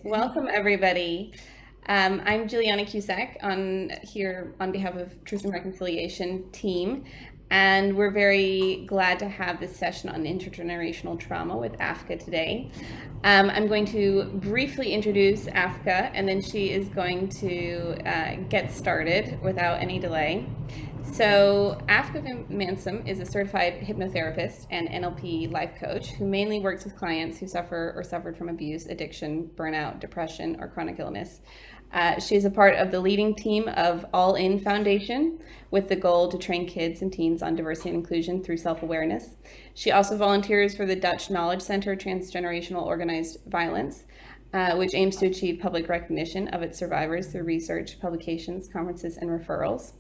Welcome, everybody. I'm Juliana Cusack here on behalf of Truth and Reconciliation team, and we're very glad to have this session on intergenerational trauma with Afka today. I'm going to briefly introduce Afka, and then she is going to get started without any delay. So, Afka Mansom is a certified hypnotherapist and NLP life coach who mainly works with clients who suffer or suffered from abuse, addiction, burnout, depression, or chronic illness. She is a part of the leading team of All In Foundation with the goal to train kids and teens on diversity and inclusion through self-awareness. She also volunteers for the Dutch Knowledge Center Transgenerational Organized Violence, which aims to achieve public recognition of its survivors through research, publications, conferences, and referrals.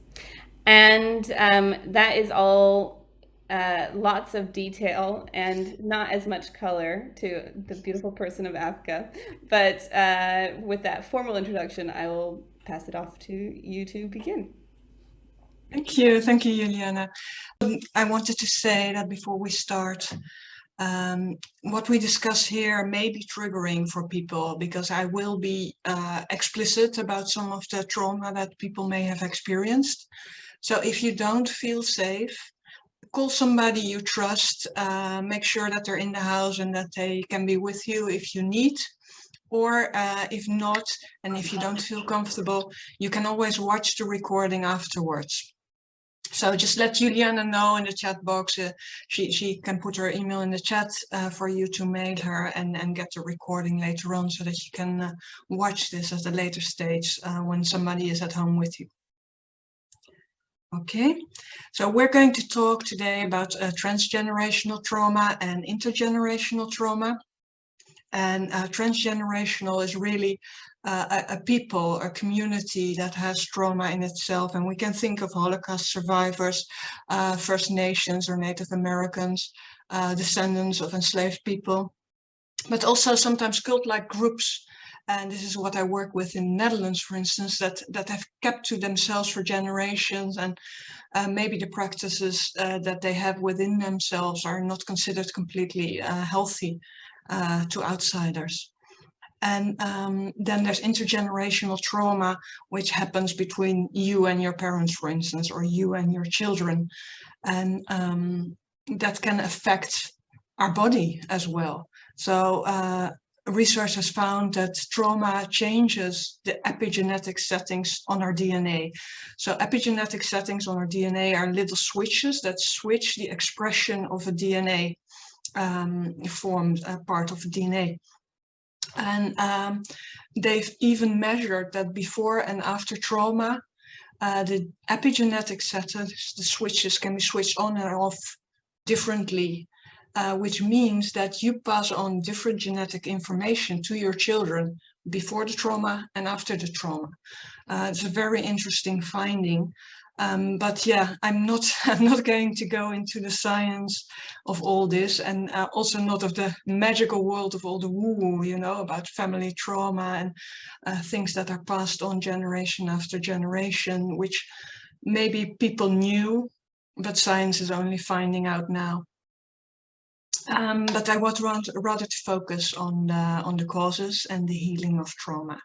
And that is all lots of detail and not as much color to the beautiful person of Afka. But with that formal introduction, I will pass it off to you to begin. Thank you, Juliana. I wanted to say that before we start, what we discuss here may be triggering for people because I will be explicit about some of the trauma that people may have experienced. So if you don't feel safe, call somebody you trust, make sure that they're in the house and that they can be with you if you need. Or if not, and if you don't feel comfortable, you can always watch the recording afterwards. So just let Juliana know in the chat box. She can put her email in the chat for you to mail her and get the recording later on so that you can watch this at a later stage when somebody is at home with you. Okay, so we're going to talk today about transgenerational trauma and intergenerational trauma. And transgenerational is really a people, a community that has trauma in itself. And we can think of Holocaust survivors, First Nations or Native Americans, descendants of enslaved people, but also sometimes cult-like groups. And this is what I work with in the Netherlands, for instance, that have kept to themselves for generations, and maybe the practices that they have within themselves are not considered completely healthy to outsiders. And then there's intergenerational trauma, which happens between you and your parents, for instance, or you and your children. And that can affect our body as well. So research has found that trauma changes the epigenetic settings on our DNA. So epigenetic settings on our DNA are little switches that switch the expression of a DNA formed part of the DNA. And they've even measured that before and after trauma, the epigenetic settings, the switches can be switched on and off differently, which means that you pass on different genetic information to your children before the trauma and after the trauma. It's a very interesting finding. But yeah, I'm not going to go into the science of all this, and also not of the magical world of all the woo-woo, you know, about family trauma and things that are passed on generation after generation, which maybe people knew, but science is only finding out now. But I would rather to focus on the causes and the healing of trauma.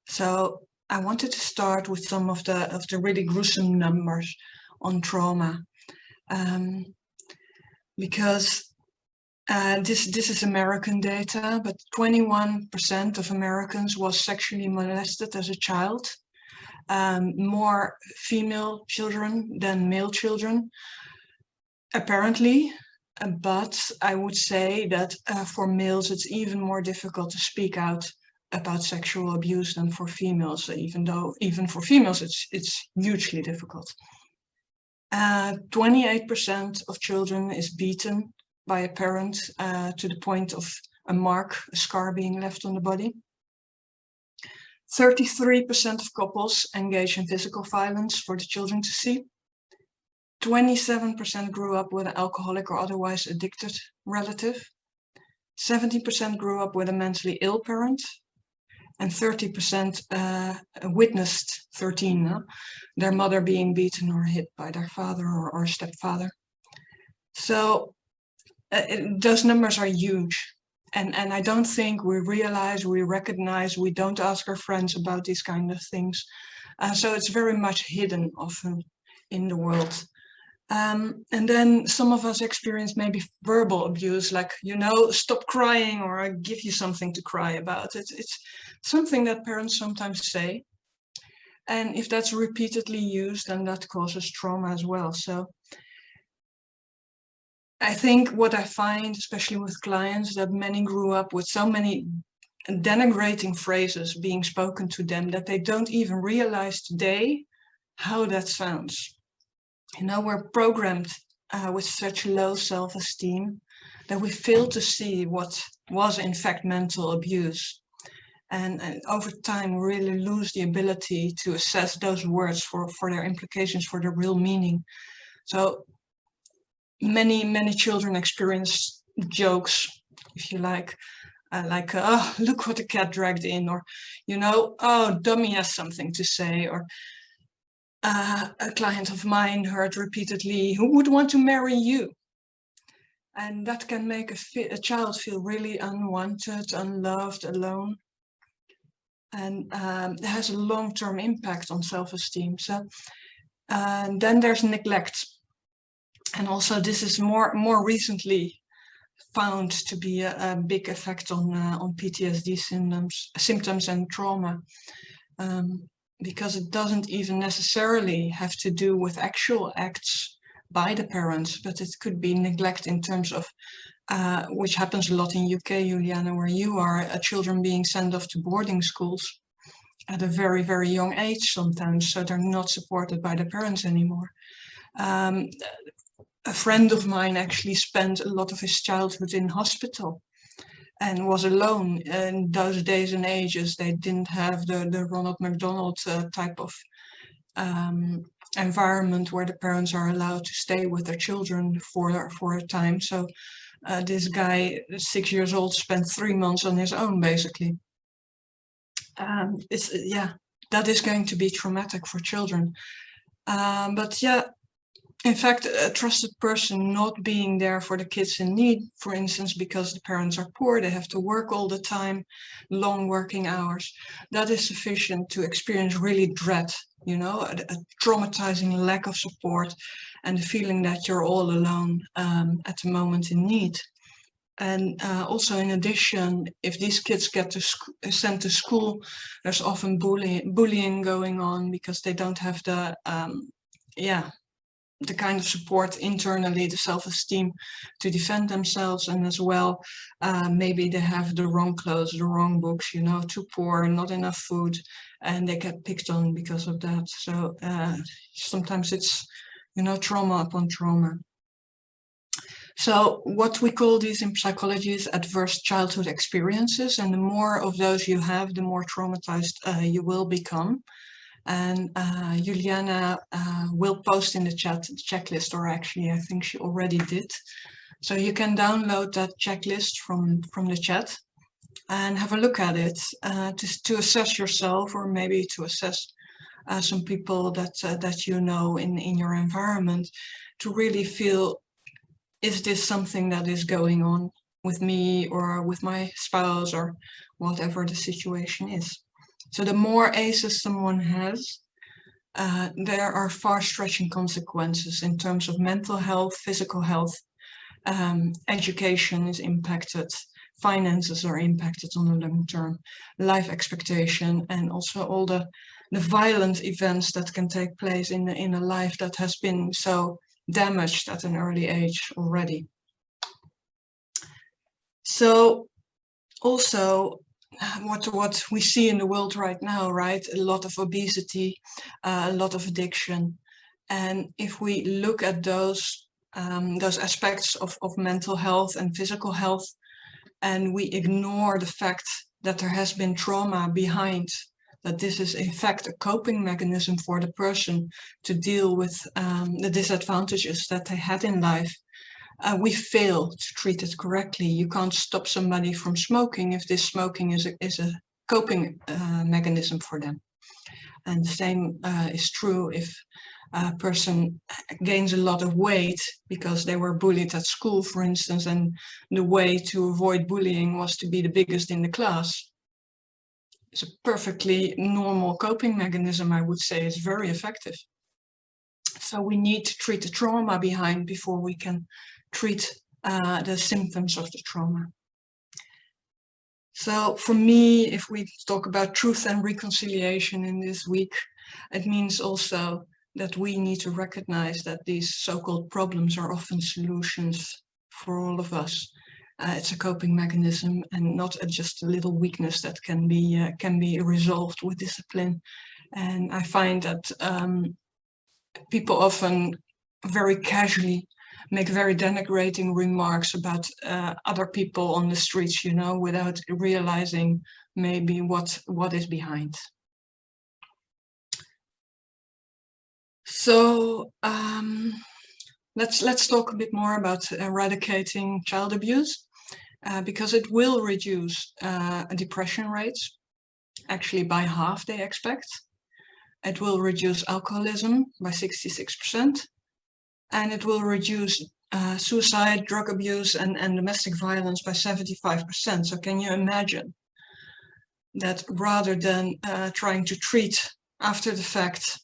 So I wanted to start with some of the really gruesome numbers on trauma, because this is American data, but 21% of Americans was sexually molested as a child, more female children than male children, apparently. But I would say that for males, it's even more difficult to speak out about sexual abuse than for females, even for females, it's hugely difficult. 28% of children is beaten by a parent to the point of a scar being left on the body. 33% of couples engage in physical violence for the children to see. 27% grew up with an alcoholic or otherwise addicted relative. 70% grew up with a mentally ill parent. And 30% witnessed, their mother being beaten or hit by their father or stepfather. So those numbers are huge. And I don't think we realize, we recognize, we don't ask our friends about these kind of things. So it's very much hidden often in the world. And then some of us experience maybe verbal abuse, like, stop crying, or I give you something to cry about. It's something that parents sometimes say. And if that's repeatedly used, then that causes trauma as well. So I think what I find, especially with clients, that many grew up with so many denigrating phrases being spoken to them that they don't even realize today how that sounds. We're programmed with such low self-esteem that we fail to see what was in fact mental abuse. And over time, we really lose the ability to assess those words for their implications, for their real meaning. So many children experience jokes, if you like, oh, look what the cat dragged in, or, oh, dummy has something to say, or a client of mine heard repeatedly, who would want to marry you? And that can make a child feel really unwanted, unloved, alone. And it has a long-term impact on self-esteem. So then there's neglect. And also this is more recently found to be a big effect on PTSD symptoms and trauma. Because it doesn't even necessarily have to do with actual acts by the parents, but it could be neglect in terms of, which happens a lot in UK, Juliana, where you are, children being sent off to boarding schools at a very, very young age sometimes, so they're not supported by the parents anymore. A friend of mine actually spent a lot of his childhood in hospital and was alone. In those days and ages, they didn't have the Ronald McDonald type of environment where the parents are allowed to stay with their children for a time. So this guy, 6 years old, spent 3 months on his own, basically. That is going to be traumatic for children. But yeah, in fact, a trusted person not being there for the kids in need, for instance, because the parents are poor, they have to work all the time, long working hours, that is sufficient to experience really dread, a traumatizing lack of support and the feeling that you're all alone at the moment in need. And also, in addition, if these kids get sent to school, there's often bullying going on because they don't have the kind of support internally, the self-esteem to defend themselves. And as well, maybe they have the wrong clothes, the wrong books, too poor, not enough food, and they get picked on because of that. So sometimes it's, trauma upon trauma. So what we call these in psychology is adverse childhood experiences. And the more of those you have, the more traumatized you will become. And Juliana will post in the chat the checklist, or actually I think she already did. So you can download that checklist from the chat and have a look at it to assess yourself, or maybe to assess some people that you know in your environment, to really feel, is this something that is going on with me or with my spouse or whatever the situation is. So the more ACEs someone has, there are far-stretching consequences in terms of mental health, physical health, education is impacted, finances are impacted on the long term, life expectation, and also all the violent events that can take place in a life that has been so damaged at an early age already. So also what we see in the world right now, right? A lot of obesity, a lot of addiction. And if we look at those aspects of mental health and physical health, and we ignore the fact that there has been trauma behind, that this is in fact a coping mechanism for the person to deal with the disadvantages that they had in life, we fail to treat it correctly. You can't stop somebody from smoking if this smoking is a coping mechanism for them. And the same is true if person gains a lot of weight because they were bullied at school, for instance, and the way to avoid bullying was to be the biggest in the class. It's a perfectly normal coping mechanism, I would say. It's very effective. So we need to treat the trauma behind before we can treat the symptoms of the trauma. So for me, if we talk about truth and reconciliation in this week, it means also that we need to recognize that these so-called problems are often solutions for all of us. It's a coping mechanism and not just a little weakness that can be resolved with discipline. And I find that people often very casually make very denigrating remarks about other people on the streets, you know, without realizing maybe what is behind. So let's talk a bit more about eradicating child abuse, because it will reduce depression rates, actually by half they expect. It will reduce alcoholism by 66%, and it will reduce suicide, drug abuse, and domestic violence by 75%. So can you imagine that rather than trying to treat after the fact,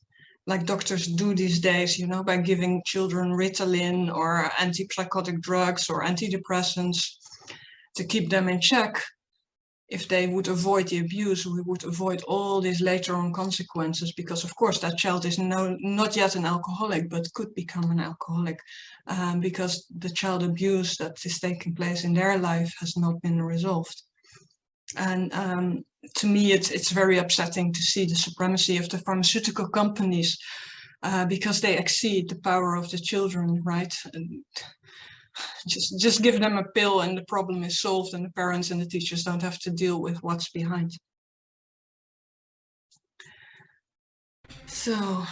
like doctors do these days, you know, by giving children Ritalin or antipsychotic drugs or antidepressants to keep them in check, if they would avoid the abuse, we would avoid all these later on consequences, because of course that child is not yet an alcoholic, but could become an alcoholic because the child abuse that is taking place in their life has not been resolved. And to me, it's very upsetting to see the supremacy of the pharmaceutical companies because they exceed the power of the children, right? And just give them a pill and the problem is solved, and the parents and the teachers don't have to deal with what's behind. So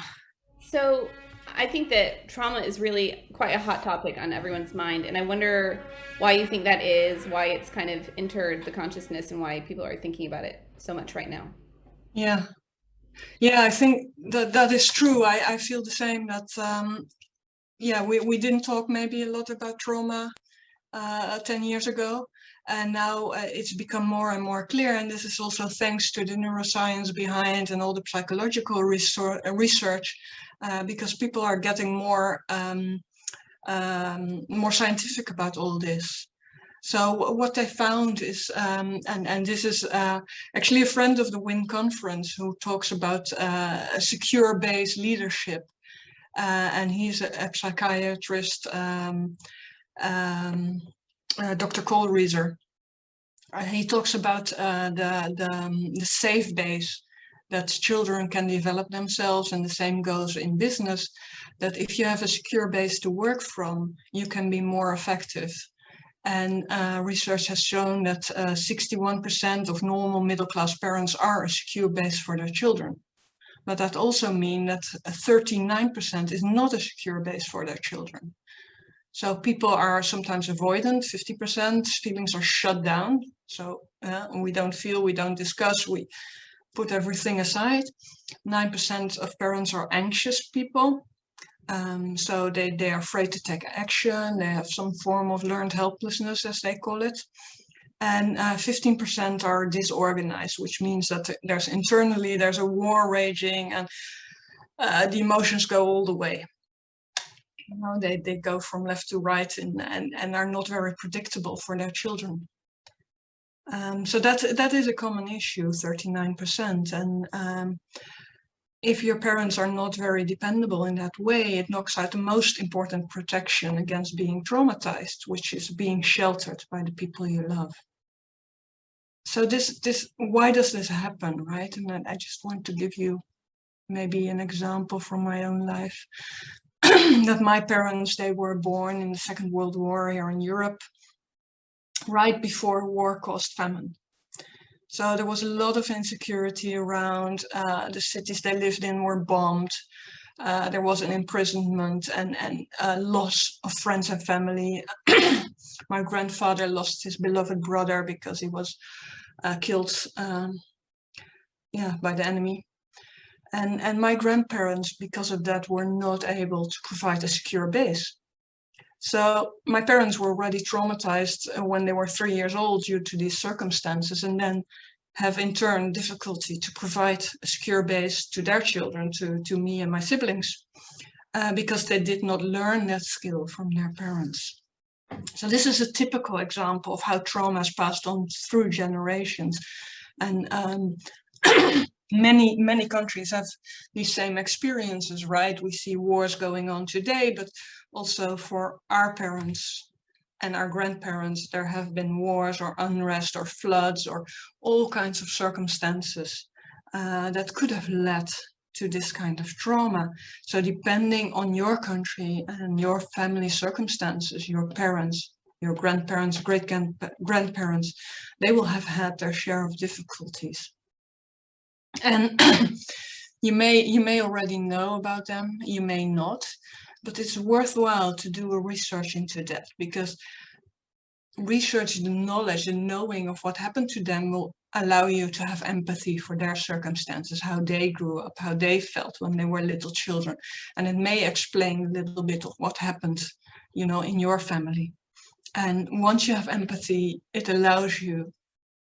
I think that trauma is really quite a hot topic on everyone's mind, and I wonder why you think that is, why it's kind of entered the consciousness, and why people are thinking about it so much right now. Yeah, I think that is true. I feel the same, that yeah, we didn't talk maybe a lot about trauma 10 years ago, and now it's become more and more clear, and this is also thanks to the neuroscience behind and all the psychological research, because people are getting more scientific about all this. So what they found is, and this is actually a friend of the WIN conference who talks about secure-based leadership, and he's a psychiatrist, Dr. Kohlrieser. He talks about the safe base that children can develop themselves, and the same goes in business, that if you have a secure base to work from, you can be more effective. And research has shown that 61% of normal middle-class parents are a secure base for their children. But that also means that 39% is not a secure base for their children. So people are sometimes avoidant, 50%, feelings are shut down. So we don't feel, we don't discuss, we put everything aside. 9% of parents are anxious people. So they are afraid to take action. They have some form of learned helplessness, as they call it. And 15% are disorganized, which means that there's a war raging, and the emotions go all the way. You know, they go from left to right, and are not very predictable for their children. So that is a common issue, 39%. And if your parents are not very dependable in that way, it knocks out the most important protection against being traumatized, which is being sheltered by the people you love. So why does this happen, right? And I just want to give you maybe an example from my own life. That my parents, they were born in the Second World War here in Europe, right before war caused famine. So there was a lot of insecurity around. The cities they lived in were bombed. There was an imprisonment and loss of friends and family. My grandfather lost his beloved brother because he was killed by the enemy. And my grandparents, because of that, were not able to provide a secure base. So my parents were already traumatized when they were 3 years old due to these circumstances, and then have in turn difficulty to provide a secure base to their children, to me and my siblings, because they did not learn that skill from their parents. So this is a typical example of how trauma is passed on through generations. And many countries have these same experiences, right? We see wars going on today, but also for our parents and our grandparents, there have been wars or unrest or floods or all kinds of circumstances that could have led to this kind of trauma. So depending on your country and your family circumstances, your parents, your grandparents, great-grandparents, they will have had their share of difficulties. And you may already know about them, you may not, but it's worthwhile to do a research into that, because research, the knowledge, the knowing of what happened to them will allow you to have empathy for their circumstances, how they grew up, how they felt when they were little children. And it may explain a little bit of what happened, in your family. And once you have empathy, it allows you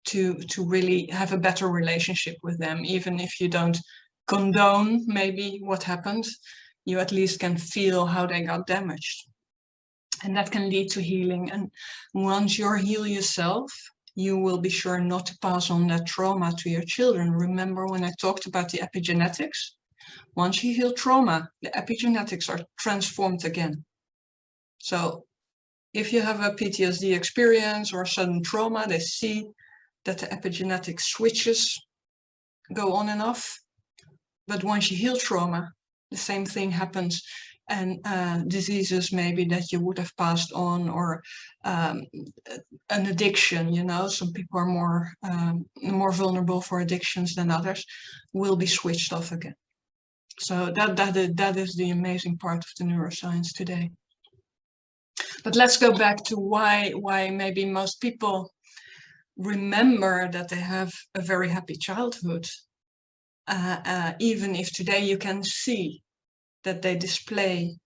to really have a better relationship with them. Even if you don't condone maybe what happened, you at least can feel how they got damaged. And that can lead to healing. And once you heal yourself, you will be sure not to pass on that trauma to your children. Remember when I talked about the epigenetics? Once you heal trauma, the epigenetics are transformed again. So if you have a PTSD experience or sudden trauma, they see that the epigenetic switches go on and off. But once you heal trauma, the same thing happens. And diseases maybe that you would have passed on, or an addiction, some people are more vulnerable for addictions than others, will be switched off again. So that is the amazing part of the neuroscience today. But let's go back to why maybe most people remember that they have a very happy childhood, even if today you can see that they display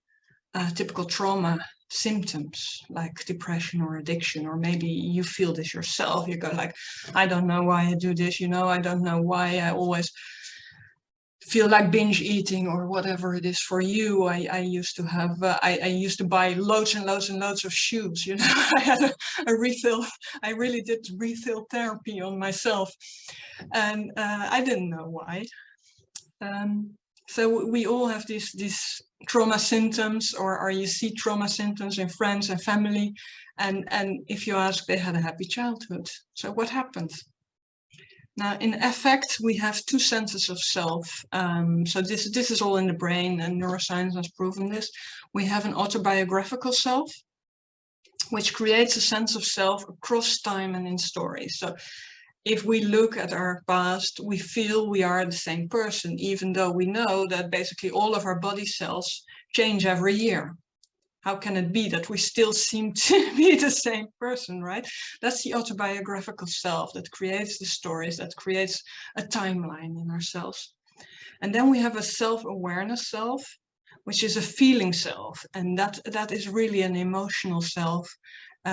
typical trauma symptoms like depression or addiction, or maybe you feel this yourself. You go like, I don't know why I do this, I don't know why I always feel like binge eating, or whatever it is for you. I used to have, I used to buy loads and loads and loads of shoes, I had a refill, I really did refill therapy on myself, and I didn't know why. So we all have these trauma symptoms, or you see trauma symptoms in friends and family, and if you ask, they had a happy childhood. So what happened? Now, in effect, we have two senses of self. So this is all in the brain, and neuroscience has proven this. We have an autobiographical self, which creates a sense of self across time and in stories. So if we look at our past, we feel we are the same person, even though we know that basically all of our body cells change every year. How can it be that we still seem to be the same person, right? That's the autobiographical self that creates the stories, that creates a timeline in ourselves. And then we have a self-awareness self, which is a feeling self. And that is really an emotional self,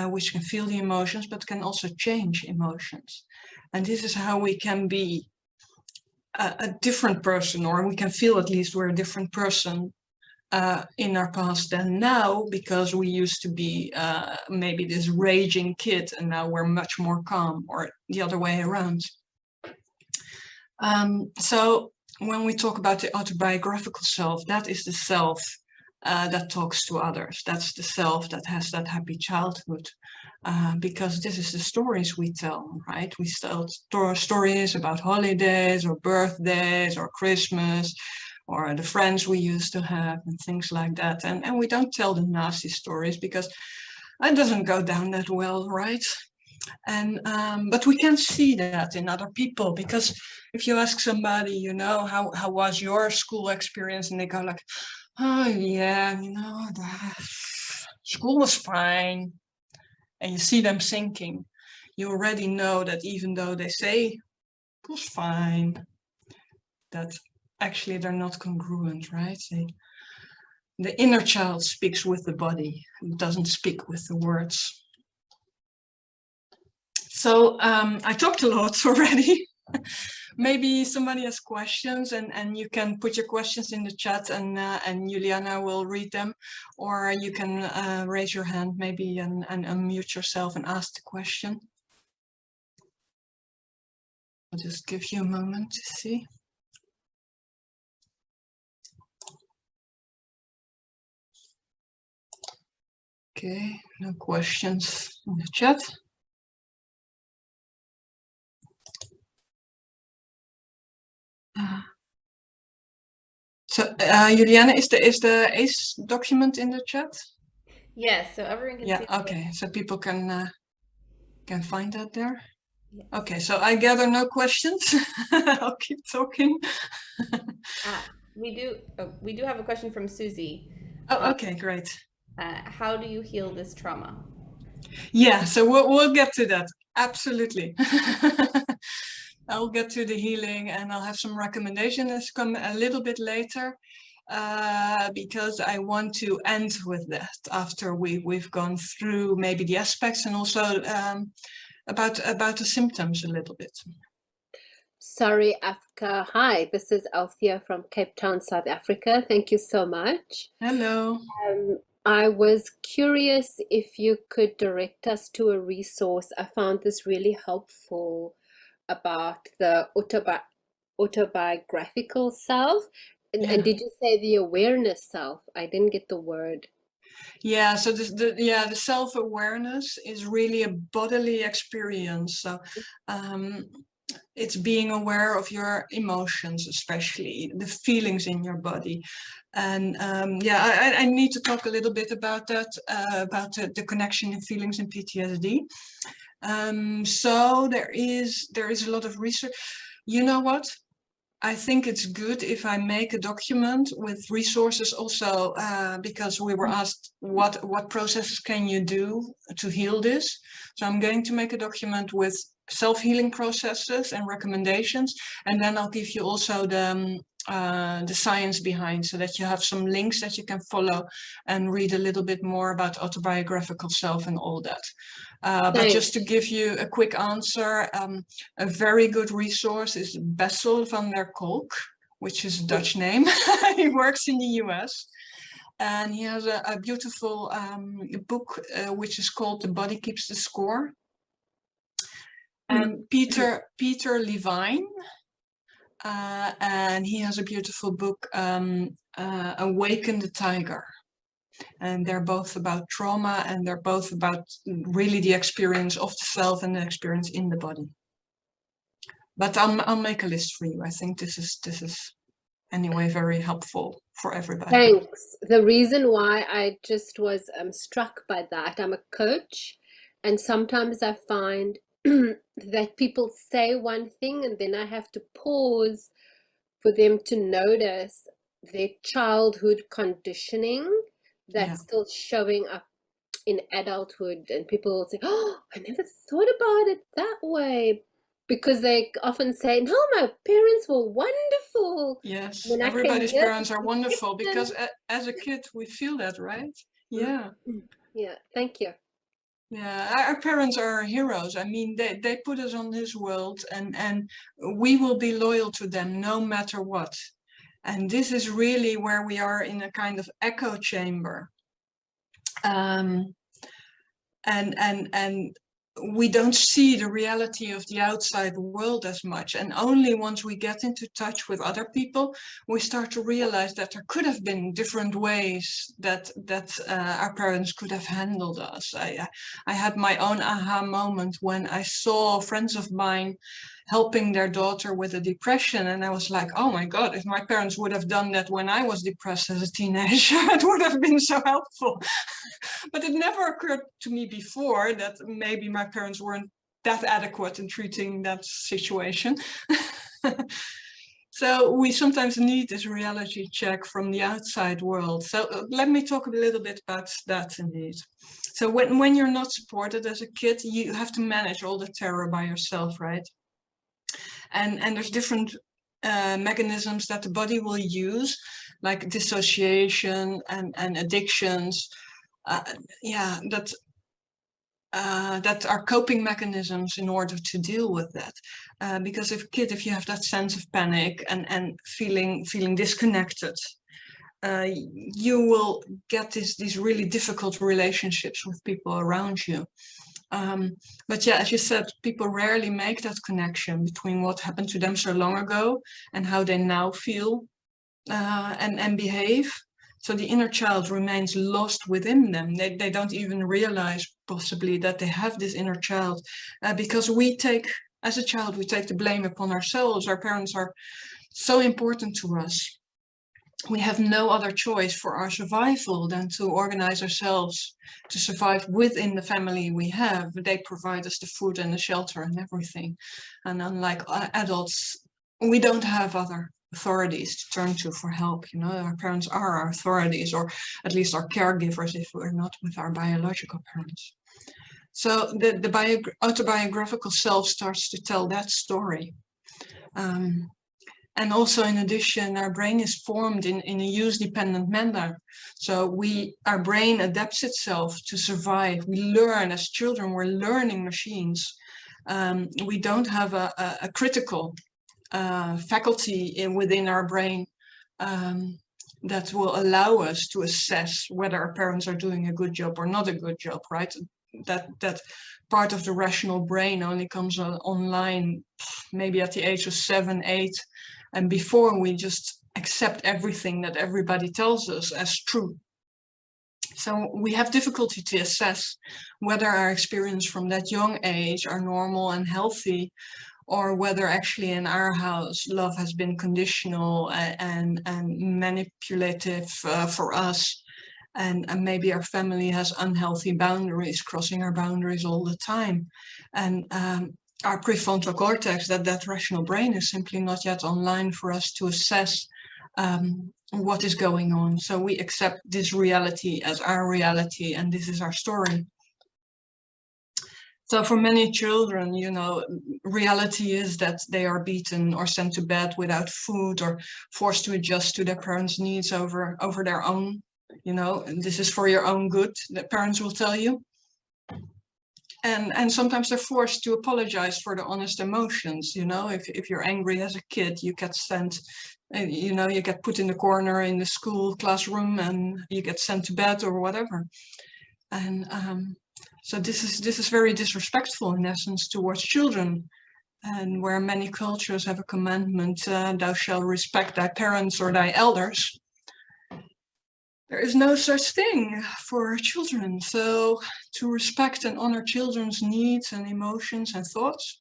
which can feel the emotions, but can also change emotions. And this is how we can be a different person, or we can feel at least we're a different person in our past than now, because we used to be maybe this raging kid, and now we're much more calm, or the other way around. So when we talk about the autobiographical self, that is the self that talks to others. That's the self that has that happy childhood, because this is the stories we tell, right? We tell stories about holidays or birthdays or Christmas, or the friends we used to have, and things like that. And we don't tell the nasty stories, because it doesn't go down that well, right? And but we can see that in other people, because if you ask somebody, how was your school experience, and they go like, oh yeah, the school was fine, and you see them sinking, you already know that even though they say it was fine, that actually they're not congruent, right? The inner child speaks with the body, it doesn't speak with the words. So I talked a lot already. Maybe somebody has questions, and you can put your questions in the chat, and Juliana will read them, or you can raise your hand maybe and unmute yourself and ask the question. I'll just give you a moment to see. Okay, no questions in the chat. So Juliana, is the ACE document in the chat? Yes, so everyone can see. Yeah, okay, so people can find that there. Yes. Okay, so I gather no questions. I'll keep talking. We do have a question from Susie. Oh, okay, great. How do you heal this trauma? Yeah, so we'll get to that. Absolutely. I'll get to the healing, and I'll have some recommendations come a little bit later, because I want to end with that after we've gone through maybe the aspects, and also about the symptoms a little bit. Sorry, Africa. Hi, this is Althea from Cape Town, South Africa. Thank you so much. Hello. I was curious if you could direct us to a resource. I found this really helpful about the autobiographical self. And did you say the awareness self? I didn't get the word. Yeah, so the self-awareness is really a bodily experience. So it's being aware of your emotions, especially the feelings in your body. And yeah, I need to talk a little bit about that, about the connection in feelings in PTSD. So there is a lot of research. You know what? I think it's good if I make a document with resources also, because we were asked what processes can you do to heal this. So I'm going to make a document with self-healing processes and recommendations, and then I'll give you also the science behind, so that you have some links that you can follow and read a little bit more about autobiographical self and all that. But just to give you a quick answer, a very good resource is Bessel van der Kolk, which is a Dutch name. He works in the US. And he has a beautiful book, which is called The Body Keeps the Score. And Peter Levine, and he has a beautiful book, Awaken the Tiger. And they're both about trauma, and they're both about really the experience of the self and the experience in the body. But I'll make a list for you. I think this is anyway very helpful for everybody. Thanks. The reason why I just was struck by that, I'm a coach, and sometimes I find that people say one thing and then I have to pause for them to notice their childhood conditioning that's still showing up in adulthood, and people will say, oh, I never thought about it that way, because they often say, no, my parents were wonderful. Yes, everybody's parents are wonderful, because as a kid we feel that, right? Yeah. Yeah, thank you. Yeah, our parents are heroes. I mean, they put us on this world, and we will be loyal to them no matter what. And this is really where we are in a kind of echo chamber. And we don't see the reality of the outside world as much. And only once we get into touch with other people, we start to realize that there could have been different ways that our parents could have handled us. I had my own aha moment when I saw friends of mine helping their daughter with a depression, and I was like, oh my God, if my parents would have done that when I was depressed as a teenager, it would have been so helpful. But it never occurred to me before that maybe my parents weren't that adequate in treating that situation. So we sometimes need this reality check from the outside world. So let me talk a little bit about that indeed. So when you're not supported as a kid, you have to manage all the terror by yourself, right? And there's different mechanisms that the body will use, like dissociation and addictions, yeah, that are coping mechanisms in order to deal with that. Because if you have that sense of panic and feeling disconnected, you will get these really difficult relationships with people around you. But yeah, as you said, people rarely make that connection between what happened to them so long ago and how they now feel and behave. So the inner child remains lost within them. They don't even realize possibly that they have this inner child, because as a child, we take the blame upon ourselves. Our parents are so important to us. We have no other choice for our survival than to organize ourselves to survive within the family we have. They provide us the food and the shelter and everything. And unlike adults, we don't have other authorities to turn to for help. You know, our parents are our authorities, or at least our caregivers if we're not with our biological parents. So the autobiographical self starts to tell that story. And also, in addition, our brain is formed in a use-dependent manner. So our brain adapts itself to survive. We learn as children, we're learning machines. We don't have a critical faculty within our brain that will allow us to assess whether our parents are doing a good job or not a good job, right? That part of the rational brain only comes online maybe at the age of 7, 8, and before we just accept everything that everybody tells us as true. So we have difficulty to assess whether our experience from that young age are normal and healthy, or whether actually in our house love has been conditional and manipulative for us, and maybe our family has unhealthy boundaries, crossing our boundaries all the time. And our prefrontal cortex, that rational brain, is simply not yet online for us to assess what is going on. So we accept this reality as our reality, and this is our story. So for many children, you know, reality is that they are beaten or sent to bed without food, or forced to adjust to their parents' needs over their own. You know, and this is for your own good, that parents will tell you. And sometimes they're forced to apologize for the honest emotions. You know, if you're angry as a kid, you get sent, you know, you get put in the corner in the school classroom and you get sent to bed or whatever. And so this is very disrespectful in essence towards children. And where many cultures have a commandment, thou shalt respect thy parents or thy elders, there is no such thing for children. So to respect and honor children's needs and emotions and thoughts,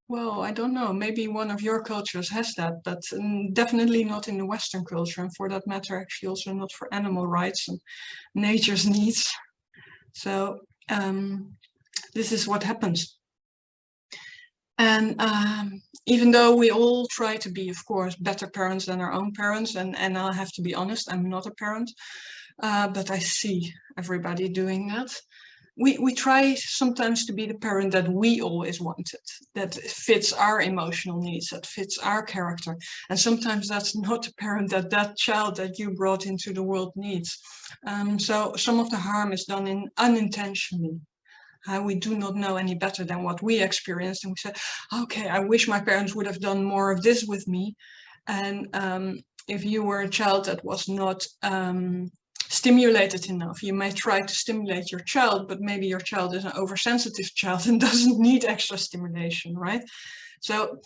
well, I don't know, maybe one of your cultures has that, but definitely not in the Western culture, and for that matter, actually also not for animal rights and nature's needs. So this is what happens. And even though we all try to be, of course, better parents than our own parents, and I'll have to be honest, I'm not a parent, but I see everybody doing that. We try sometimes to be the parent that we always wanted, that fits our emotional needs, that fits our character. And sometimes that's not the parent that child that you brought into the world needs. So some of the harm is done unintentionally. We do not know any better than what we experienced, and we said, okay, I wish my parents would have done more of this with me. And if you were a child that was not stimulated enough, you may try to stimulate your child, but maybe your child is an oversensitive child and doesn't need extra stimulation, right? So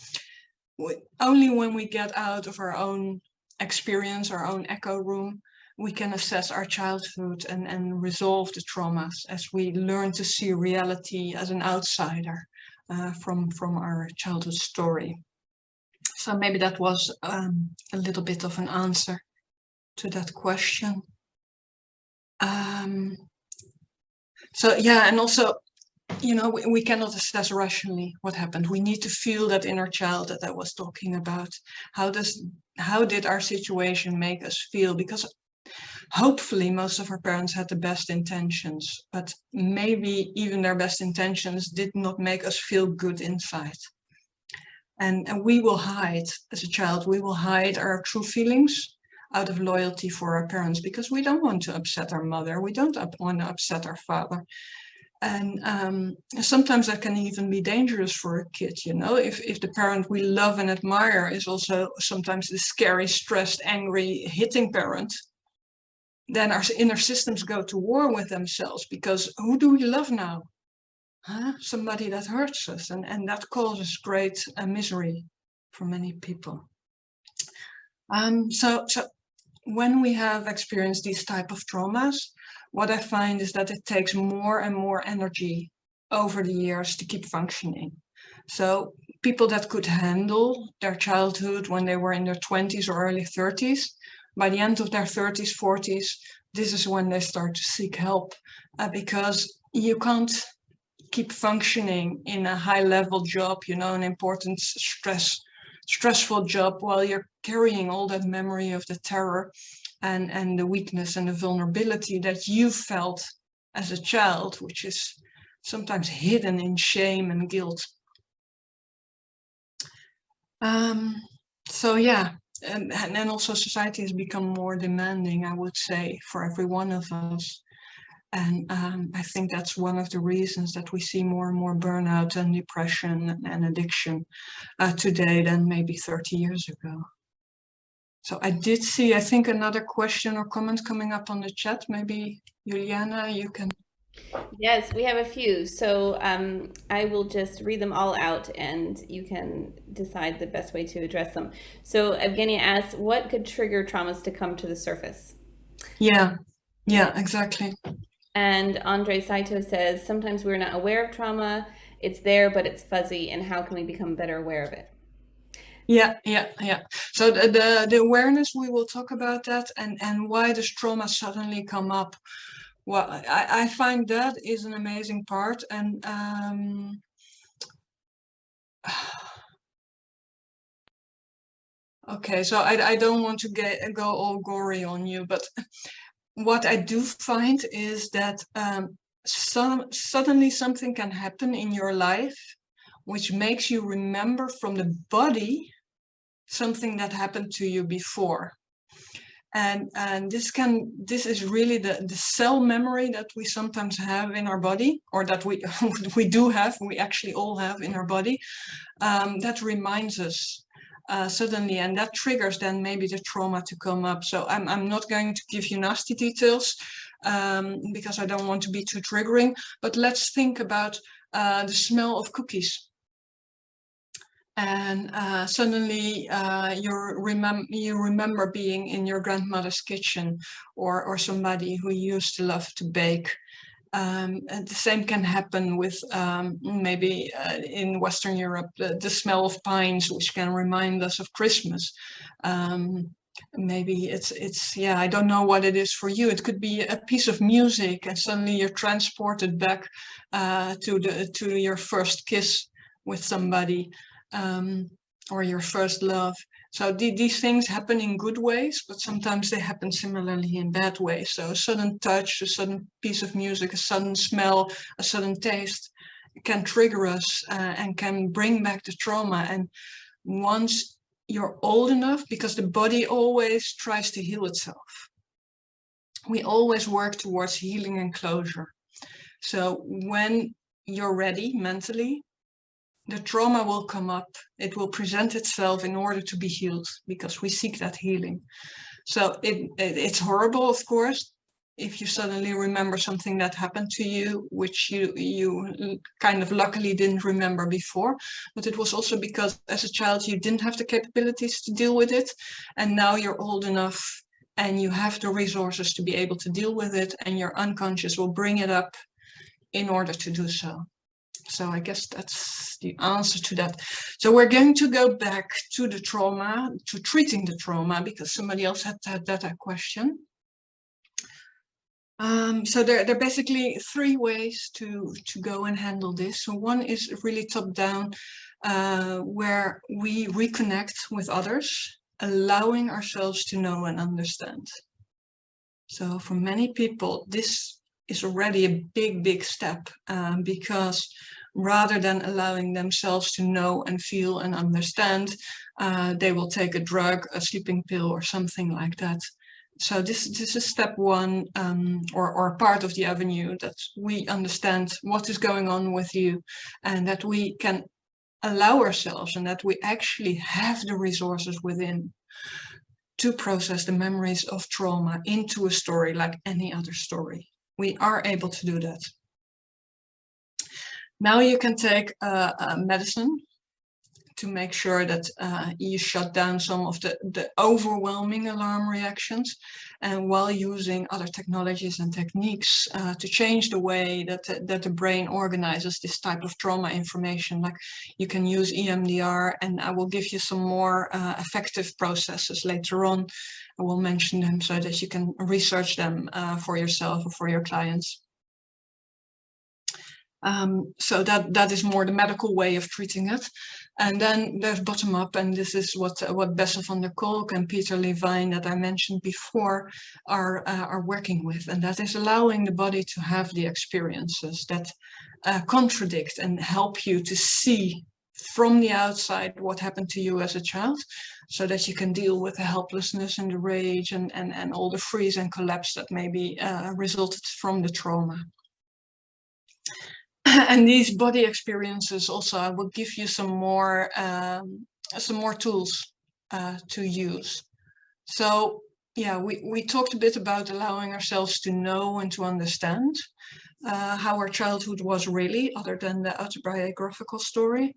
only when we get out of our own experience, our own echo room, we can assess our childhood and resolve the traumas as we learn to see reality as an outsider from our childhood story. So maybe that was a little bit of an answer to that question. So yeah, and also, you know, we cannot assess rationally what happened. We need to feel that inner child that I was talking about. How did our situation make us feel? Because hopefully most of our parents had the best intentions, but maybe even their best intentions did not make us feel good inside. And we will hide, as a child, we will hide our true feelings out of loyalty for our parents, because we don't want to upset our mother, we don't want to upset our father. And sometimes that can even be dangerous for a kid, you know, if the parent we love and admire is also sometimes the scary, stressed, angry, hitting parent, then our inner systems go to war with themselves, because who do we love now? Huh? Somebody that hurts us, and that causes great misery for many people. So when we have experienced these type of traumas, what I find is that it takes more and more energy over the years to keep functioning. So people that could handle their childhood when they were in their 20s or early 30s, by the end of their 30s, 40s, this is when they start to seek help, because you can't keep functioning in a high-level job, you know, an important stressful job, while you're carrying all that memory of the terror and the weakness and the vulnerability that you felt as a child, which is sometimes hidden in shame and guilt. So yeah, and also society has become more demanding, I would say, for every one of us. And I think that's one of the reasons that we see more and more burnout and depression and addiction today than maybe 30 years ago. So I did see, I think, another question or comment coming up on the chat. Maybe Juliana, you can. Yes, we have a few. So I will just read them all out and you can decide the best way to address them. So Evgenia asks, what could trigger traumas to come to the surface? Yeah, exactly. And Andre Saito says, sometimes we're not aware of trauma. It's there, but it's fuzzy. And how can we become better aware of it? Yeah. So the awareness, we will talk about that, and why does trauma suddenly come up? Well, I find that is an amazing part, and okay, so I don't want to go all gory on you, but what I do find is that suddenly something can happen in your life which makes you remember from the body something that happened to you before. And this is really the cell memory that we sometimes have in our body, or that we we actually all have in our body, that reminds us suddenly, and that triggers then maybe the trauma to come up. So I'm not going to give you nasty details because I don't want to be too triggering, but let's think about the smell of cookies. And suddenly you remember being in your grandmother's kitchen, or somebody who used to love to bake. And the same can happen with maybe in Western Europe, the smell of pines, which can remind us of Christmas. Maybe it's yeah, I don't know what it is for you. It could be a piece of music, and suddenly you're transported back to your first kiss with somebody, or your first love. So these things happen in good ways, but sometimes they happen similarly in bad ways. So a sudden touch, a sudden piece of music, a sudden smell, a sudden taste can trigger us and can bring back the trauma. And once you're old enough, because the body always tries to heal itself, we always work towards healing and closure. So when you're ready mentally, the trauma will come up. It will present itself in order to be healed, because we seek that healing. So it's horrible, of course, if you suddenly remember something that happened to you, which you kind of luckily didn't remember before. But it was also because as a child you didn't have the capabilities to deal with it, and now you're old enough and you have the resources to be able to deal with it, and your unconscious will bring it up in order to do so. So I guess that's the answer to that. So we're going to go back to the trauma, to treating the trauma, because somebody else had that question. So there are basically three ways to go and handle this. So one is really top down, where we reconnect with others, allowing ourselves to know and understand. So for many people, this is already a big step, because rather than allowing themselves to know and feel and understand, they will take a drug, a sleeping pill or something like that. So this is step one, or part of the avenue, that we understand what is going on with you, and that we can allow ourselves, and that we actually have the resources within to process the memories of trauma into a story like any other story. We are able to do that. Now you can take a medicine to make sure that you shut down some of the overwhelming alarm reactions, and while using other technologies and techniques to change the way that the brain organizes this type of trauma information. Like, you can use EMDR, and I will give you some more effective processes later on. I will mention them so that you can research them for yourself or for your clients. So that is more the medical way of treating it. And then there's bottom up, and this is what Bessel van der Kolk and Peter Levine, that I mentioned before, are working with, and that is allowing the body to have the experiences that contradict and help you to see from the outside what happened to you as a child, so that you can deal with the helplessness and the rage and all the freeze and collapse that maybe resulted from the trauma. And these body experiences also, I will give you some more tools to use. So yeah, we talked a bit about allowing ourselves to know and to understand how our childhood was really, other than the autobiographical story.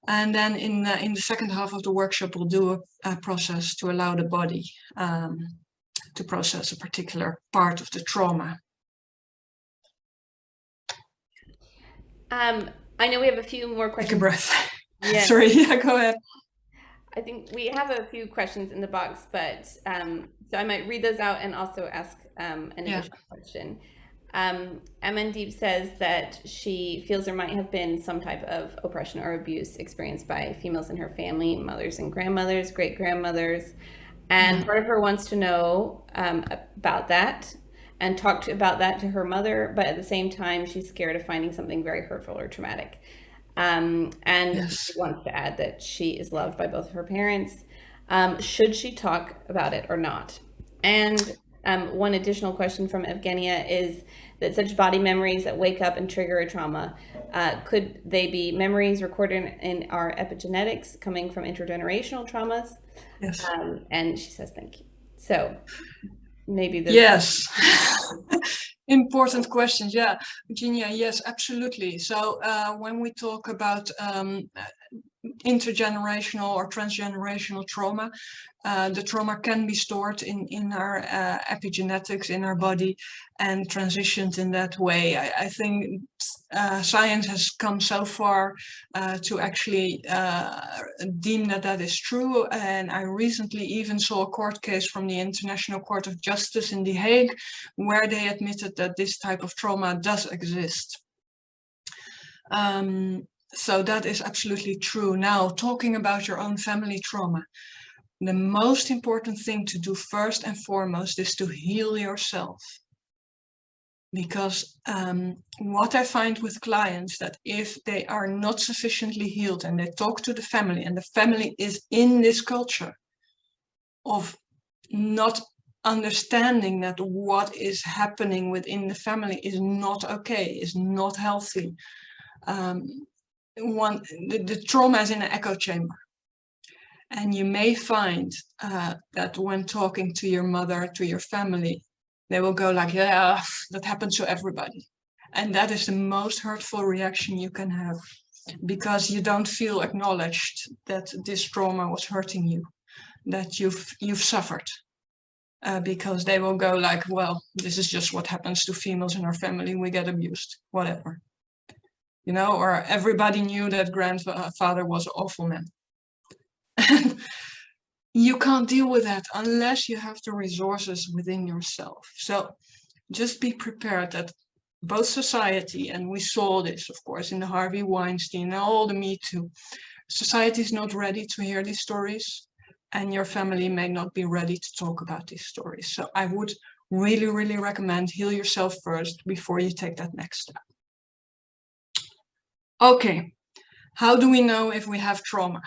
And then in the second half of the workshop, we'll do a process to allow the body to process a particular part of the trauma. I know we have a few more questions. Take a breath. Yeah. Sorry, yeah, go ahead. I think we have a few questions in the box, but so I might read those out and also ask an additional question. Amandeep says that she feels there might have been some type of oppression or abuse experienced by females in her family, mothers and grandmothers, great-grandmothers, and part of her wants to know about that and talk about that to her mother, but at the same time, she's scared of finding something very hurtful or traumatic. And she wants to add that she is loved by both of her parents. Should she talk about it or not? And one additional question from Evgenia is that such body memories that wake up and trigger a trauma, could they be memories recorded in our epigenetics coming from intergenerational traumas? Yes. And she says, thank you. So maybe this. Yes. Important questions. Yeah, Virginia, yes, absolutely. So when we talk about intergenerational or transgenerational trauma, the trauma can be stored in our epigenetics in our body and transitioned in that way. I think science has come so far to actually deem that is true. And I recently even saw a court case from the International Court of Justice in The Hague, where they admitted that this type of trauma does exist. So that is absolutely true. Now, talking about your own family trauma, the most important thing to do first and foremost is to heal yourself. Because what I find with clients, that if they are not sufficiently healed and they talk to the family, and the family is in this culture of not understanding that what is happening within the family is not okay, is not healthy. The trauma is in an echo chamber. And you may find that when talking to your mother, to your family, they will go like, yeah, that happens to everybody. And that is the most hurtful reaction you can have, because you don't feel acknowledged that this trauma was hurting you, that you've suffered. Because they will go like, well, this is just what happens to females in our family. We get abused, whatever. You know, or everybody knew that grandfather was an awful man. You can't deal with that unless you have the resources within yourself. So just be prepared that both society, and we saw this, of course, in the Harvey Weinstein and all the Me Too, society is not ready to hear these stories, and your family may not be ready to talk about these stories. So I would really, really recommend heal yourself first before you take that next step. Okay, how do we know if we have trauma?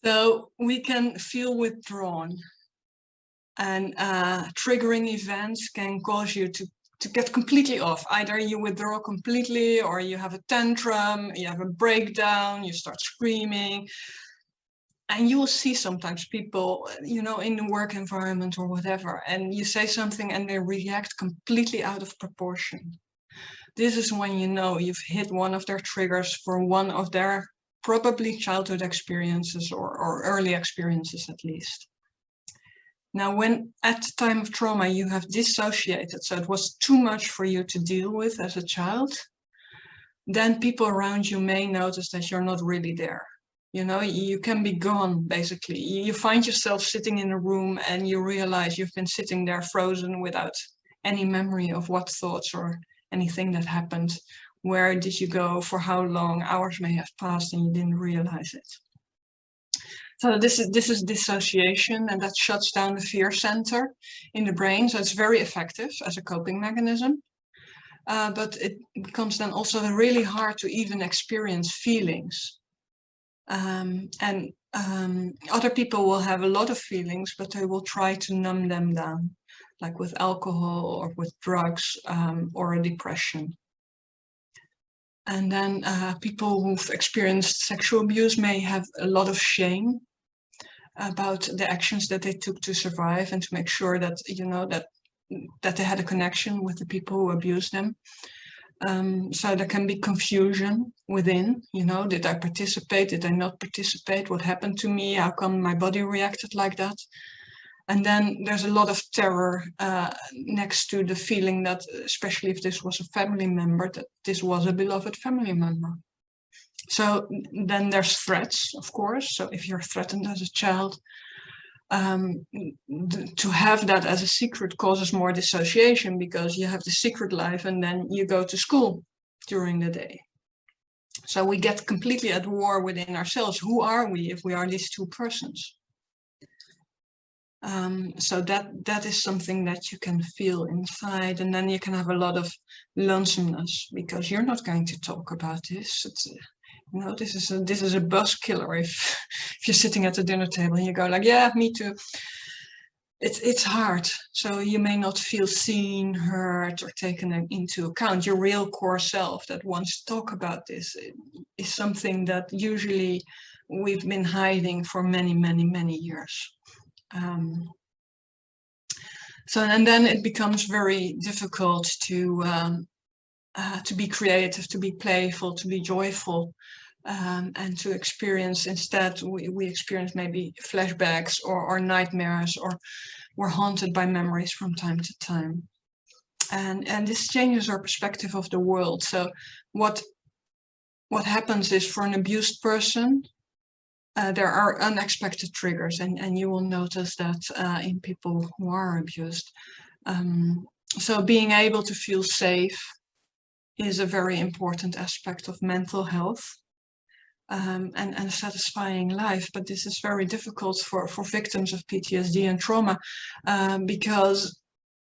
So we can feel withdrawn, and triggering events can cause you to get completely off. Either you withdraw completely, or you have a tantrum, you have a breakdown, you start screaming. And you will see sometimes people, you know, in the work environment or whatever, and you say something and they react completely out of proportion. This is when you know you've hit one of their triggers for one of their probably childhood experiences, or early experiences at least. Now, when at the time of trauma you have dissociated, so it was too much for you to deal with as a child, then people around you may notice that you're not really there. You know, you can be gone, basically. You find yourself sitting in a room and you realize you've been sitting there frozen without any memory of what thoughts or anything that happened. Where did you go? For how long? Hours may have passed and you didn't realize it. So this is dissociation, and that shuts down the fear center in the brain. So it's very effective as a coping mechanism. But it becomes then also really hard to even experience feelings. Other people will have a lot of feelings, but they will try to numb them down, like with alcohol or with drugs, or a depression. And then people who've experienced sexual abuse may have a lot of shame about the actions that they took to survive and to make sure that, you know, that they had a connection with the people who abused them. So there can be confusion within, you know, did I participate? Did I not participate? What happened to me? How come my body reacted like that? And then there's a lot of terror next to the feeling that, especially if this was a family member, that this was a beloved family member. So then there's threats, of course. So if you're threatened as a child, to have that as a secret causes more dissociation, because you have the secret life and then you go to school during the day. So we get completely at war within ourselves. Who are we if we are these two persons? So that is something that you can feel inside, and then you can have a lot of lonesomeness because you're not going to talk about this. It's, you know, this is a buzz killer if you're sitting at the dinner table and you go like, yeah, me too. It's hard. So you may not feel seen, heard, or taken into account. Your real core self that wants to talk about this is something that usually we've been hiding for many, many, many years. So, and then it becomes very difficult to be creative, to be playful, to be joyful, and to experience. Instead, we experience maybe flashbacks or nightmares, or we're haunted by memories from time to time. And this changes our perspective of the world. So what happens is, for an abused person, there are unexpected triggers, and you will notice that in people who are abused. So being able to feel safe is a very important aspect of mental health, and a satisfying life. But this is very difficult for victims of PTSD and trauma, because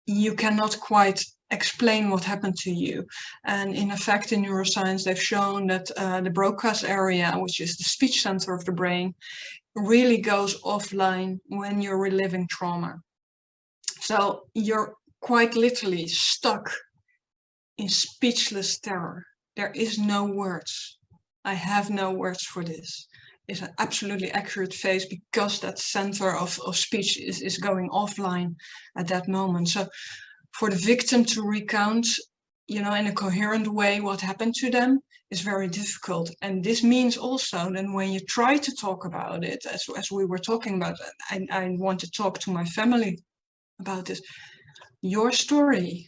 you cannot quite explain what happened to you. And in fact, in neuroscience, they've shown that the Broca's area, which is the speech center of the brain, really goes offline when you're reliving trauma. So you're quite literally stuck in speechless terror. There is no words. I have no words for this. It's an absolutely accurate phrase, because that center of speech is going offline at that moment. So for the victim to recount, you know, in a coherent way what happened to them is very difficult. And this means also that when you try to talk about it, as we were talking about, I want to talk to my family about this, your story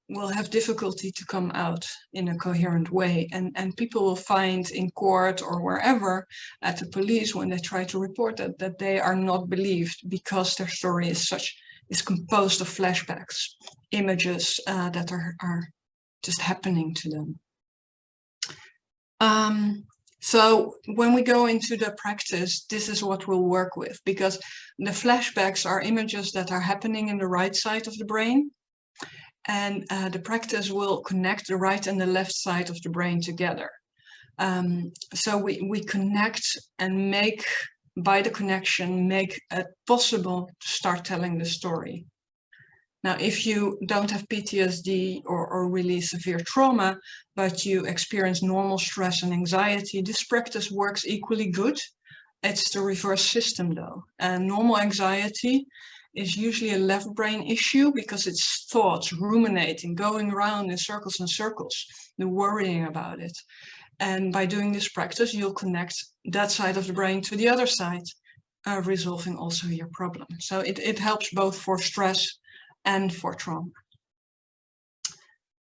will have difficulty to come out in a coherent way. And people will find in court or wherever, at the police, when they try to report that they are not believed, because their story is composed of flashbacks, images that are just happening to them. So when we go into the practice, this is what we'll work with, because the flashbacks are images that are happening in the right side of the brain. and the practice will connect the right and the left side of the brain together. So we connect and make, by the connection, make it possible to start telling the story. Now, if you don't have PTSD or really severe trauma, but you experience normal stress and anxiety, this practice works equally good. It's the reverse system though. And normal anxiety is usually a left brain issue because it's thoughts, ruminating, going around in circles and circles, the worrying about it. And by doing this practice, you'll connect that side of the brain to the other side, resolving also your problem. So it helps both for stress and for trauma.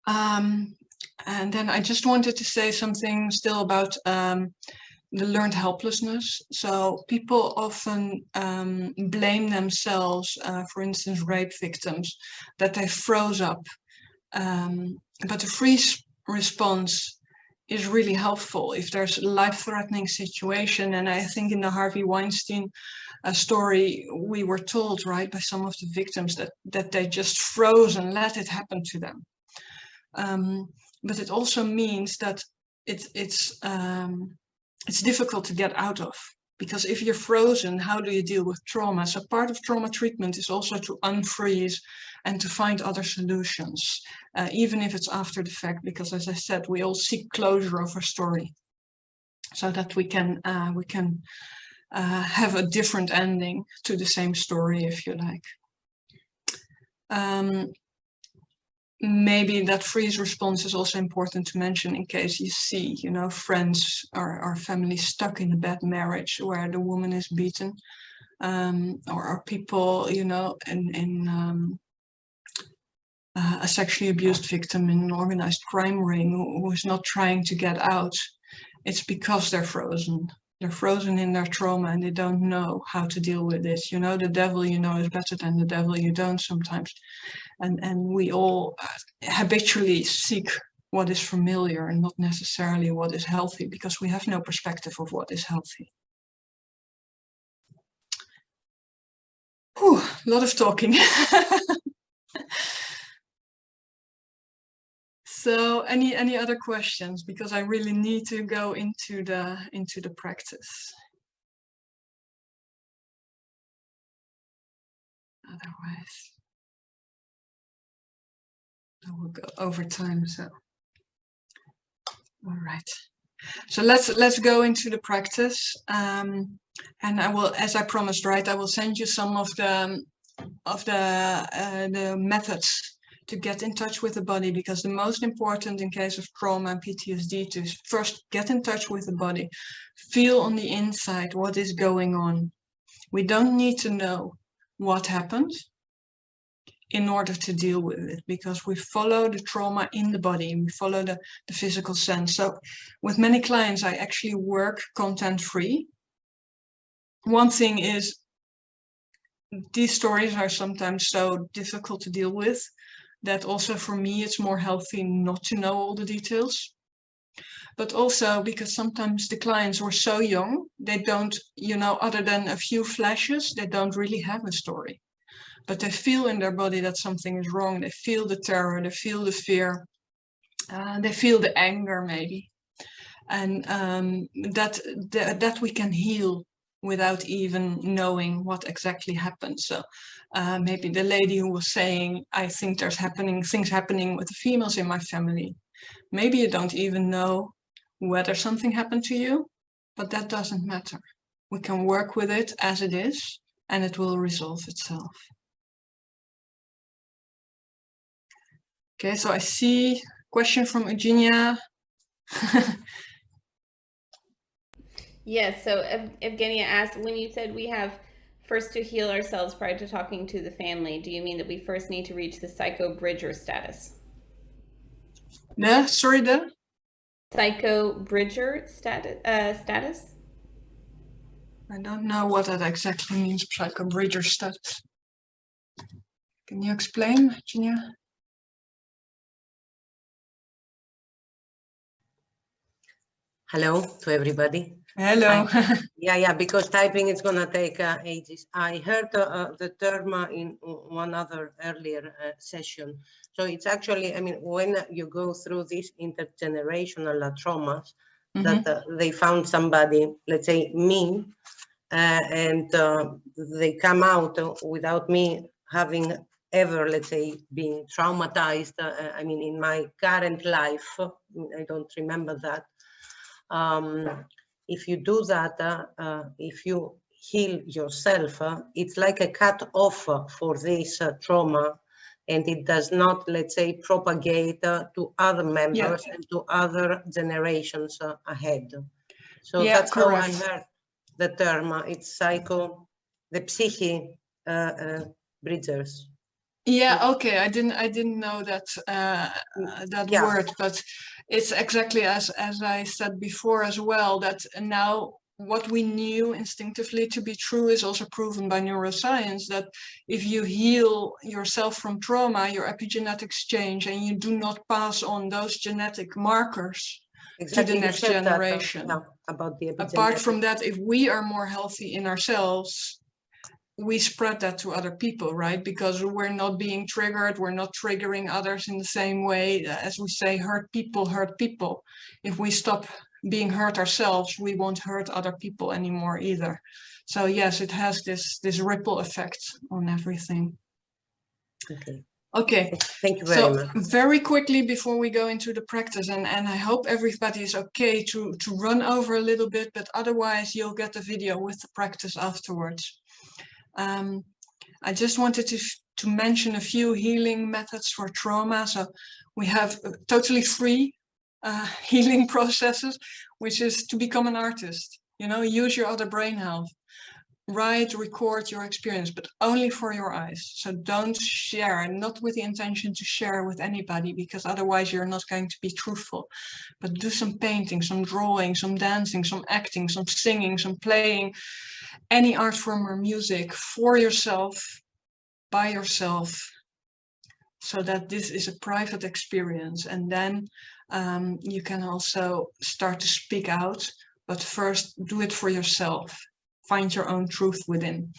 And then I just wanted to say something still about the learned helplessness. So people often blame themselves, for instance, rape victims, that they froze up. But the freeze response is really helpful if there's a life-threatening situation. And I think in the Harvey Weinstein story, we were told, right, by some of the victims that they just froze and let it happen to them. But it also means that it's difficult to get out of, because if you're frozen, how do you deal with trauma? So part of trauma treatment is also to unfreeze and to find other solutions, even if it's after the fact, because as I said, we all seek closure of our story so that we can have a different ending to the same story, if you like. Maybe that freeze response is also important to mention in case you see, you know, friends or family stuck in a bad marriage where the woman is beaten, or people, you know, in a sexually abused victim in an organized crime ring who is not trying to get out. It's because they're frozen. They're frozen in their trauma and they don't know how to deal with this. You know, the devil you know is better than the devil you don't sometimes. And we all habitually seek what is familiar and not necessarily what is healthy, because we have no perspective of what is healthy. Whew, a lot of talking. So any other questions? Because I really need to go into the practice. Otherwise, I will go over time. So, all right. So let's go into the practice. And I will, as I promised, right, I will send you some of the methods to get in touch with the body, because the most important in case of trauma and PTSD to first get in touch with the body, feel on the inside what is going on. We don't need to know what happened in order to deal with it, because we follow the trauma in the body, we follow the physical sense. So with many clients, I actually work content-free. One thing is, these stories are sometimes so difficult to deal with that also for me it's more healthy not to know all the details. But also because sometimes the clients were so young, they don't, you know, other than a few flashes, they don't really have a story. But they feel in their body that something is wrong. They feel the terror, they feel the fear, they feel the anger maybe. And that we can heal without even knowing what exactly happened. So maybe the lady who was saying, I think there's things happening with the females in my family. Maybe you don't even know whether something happened to you, but that doesn't matter. We can work with it as it is, and it will resolve itself. Okay, so I see question from Eugenia. Yes, so Evgenia asked, when you said we have first to heal ourselves prior to talking to the family, do you mean that we first need to reach the psycho-bridger status? Sorry, the Psycho-bridger status? I don't know what that exactly means, psycho-bridger status. Can you explain, Eugenia? Hello to everybody. Hello. Yeah, because typing is gonna take ages. I heard the term in one other earlier session, So it's actually, I mean, when you go through these intergenerational traumas, that they found somebody, let's say me, and they come out without me having ever, let's say, being traumatized. I mean, in my current life, I don't remember that. If you do that, if you heal yourself, it's like a cut off for this trauma, and it does not, let's say, propagate to other members and to other generations ahead. So that's correct. how I heard the term. It's the psyche bridgers. Yeah, okay. I didn't know that that word, but it's exactly as I said before as well, that now what we knew instinctively to be true is also proven by neuroscience, that if you heal yourself from trauma, your epigenetics change and you do not pass on those genetic markers to the next generation. About the Apart from that, if we are more healthy in ourselves, we spread that to other people, right? Because we're not being triggered, we're not triggering others in the same way. As we say, hurt people hurt people. If we stop being hurt ourselves, we won't hurt other people anymore either. So yes, it has this ripple effect on everything. Okay. Thank you very much. Very quickly before we go into the practice, and I hope everybody is okay to run over a little bit, but otherwise you'll get the video with the practice afterwards. I just wanted to mention a few healing methods for trauma. So we have totally free healing processes, which is to become an artist. You know, use your other brain health. Write, record your experience, but only for your eyes. So don't share, not with the intention to share with anybody, because otherwise you're not going to be truthful. But do some painting, some drawing, some dancing, some acting, some singing, some playing, any art form or music for yourself, by yourself, so that this is a private experience. And then you can also start to speak out, but first do it for yourself. Find your own truth within.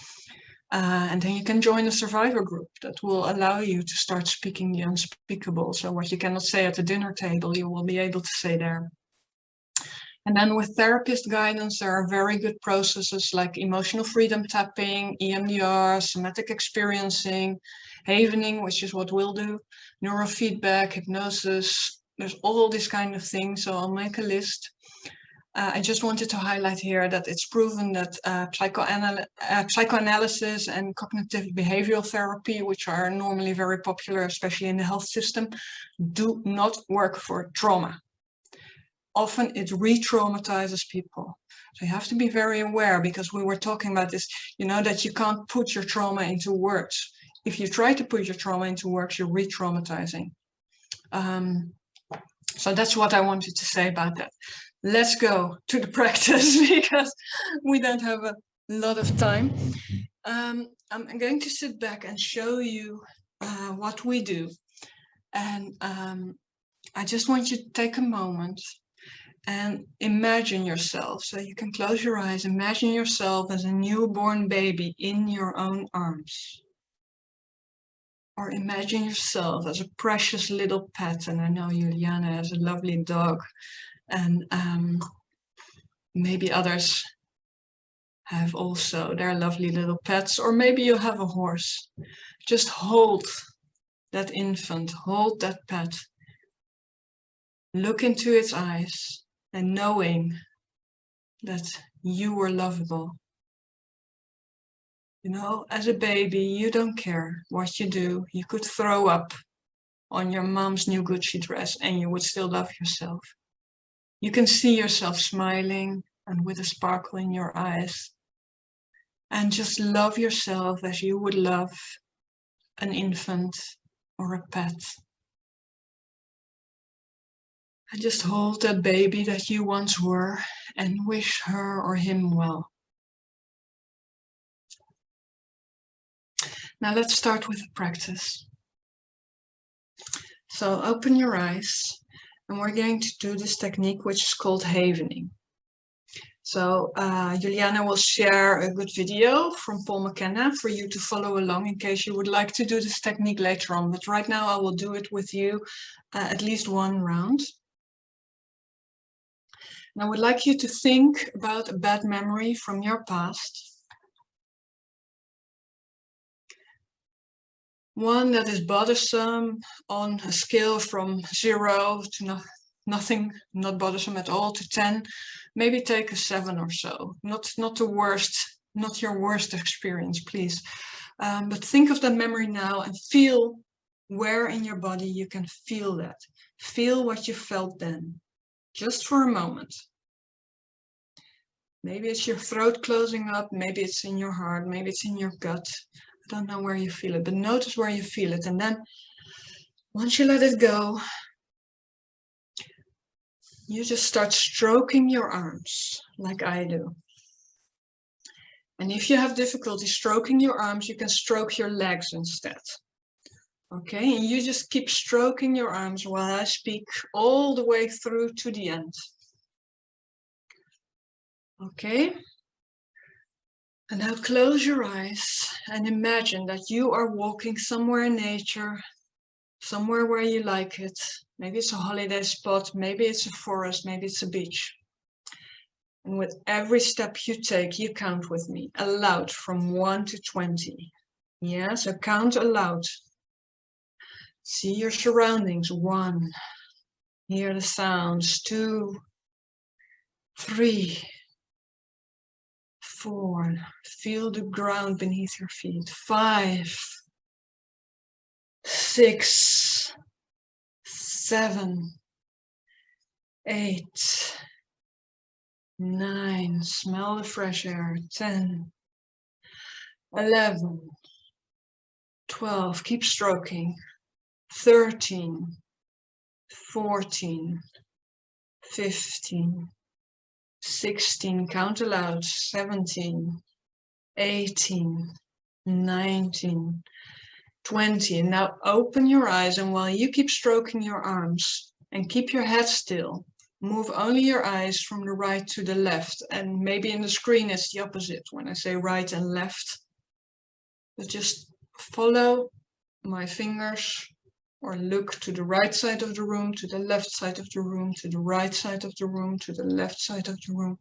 And then you can join a survivor group that will allow you to start speaking the unspeakable. So what you cannot say at the dinner table, you will be able to say there. And then with therapist guidance, there are very good processes like emotional freedom tapping, EMDR, somatic experiencing, havening, which is what we'll do, neurofeedback, hypnosis. There's all these kind of things, so I'll make a list. I just wanted to highlight here that it's proven that psychoanalysis and cognitive behavioral therapy, which are normally very popular, especially in the health system, do not work for trauma. Often it re-traumatizes people. So you have to be very aware, because we were talking about this, you know, that you can't put your trauma into words. If you try to put your trauma into words, you're re-traumatizing. So that's what I wanted to say about that. Let's go to the practice, because we don't have a lot of time. I'm going to sit back and show you what we do. And I just want you to take a moment and imagine yourself. So you can close your eyes, imagine yourself as a newborn baby in your own arms. Or imagine yourself as a precious little pet. And I know Juliana has a lovely dog. And maybe others have also their lovely little pets, or maybe you have a horse. Just hold that infant, hold that pet. Look into its eyes and knowing that you were lovable. You know, as a baby, you don't care what you do. You could throw up on your mom's new Gucci dress and you would still love yourself. You can see yourself smiling and with a sparkle in your eyes. And just love yourself as you would love an infant or a pet. And just hold that baby that you once were and wish her or him well. Now let's start with the practice. So open your eyes, and we're going to do this technique which is called havening. So Juliana will share a good video from Paul McKenna for you to follow along in case you would like to do this technique later on. But right now I will do it with you at least one round. And I would like you to think about a bad memory from your past. One that is bothersome on a scale from 0 to nothing, not bothersome at all, to 10. Maybe take a 7 or so. Not the worst, not your worst experience, please. But think of that memory now and feel where in your body you can feel that. Feel what you felt then, just for a moment. Maybe it's your throat closing up, maybe it's in your heart, maybe it's in your gut. I don't know where you feel it, but notice where you feel it. And then once you let it go, you just start stroking your arms like I do. And if you have difficulty stroking your arms, you can stroke your legs instead. Okay, and you just keep stroking your arms while I speak all the way through to the end. Okay, and now close your eyes and imagine that you are walking somewhere in nature, somewhere where you like it. Maybe it's a holiday spot, maybe it's a forest, maybe it's a beach. And with every step you take, you count with me, aloud from 1 to 20. Yeah, so count aloud. See your surroundings, 1. Hear the sounds, 2, 3, 4. Feel the ground beneath your feet, 5, 6, 7, 8, 9. Smell the fresh air, 10, 11, 12. Keep stroking, 13, 14, 15, 16, count aloud, 17, 18, 19, 20. And now open your eyes, and while you keep stroking your arms and keep your head still, move only your eyes from the right to the left. And maybe in the screen it's the opposite when I say right and left. But just follow my fingers, or look to the right side of the room, to the left side of the room, to the right side of the room, to the left side of the room,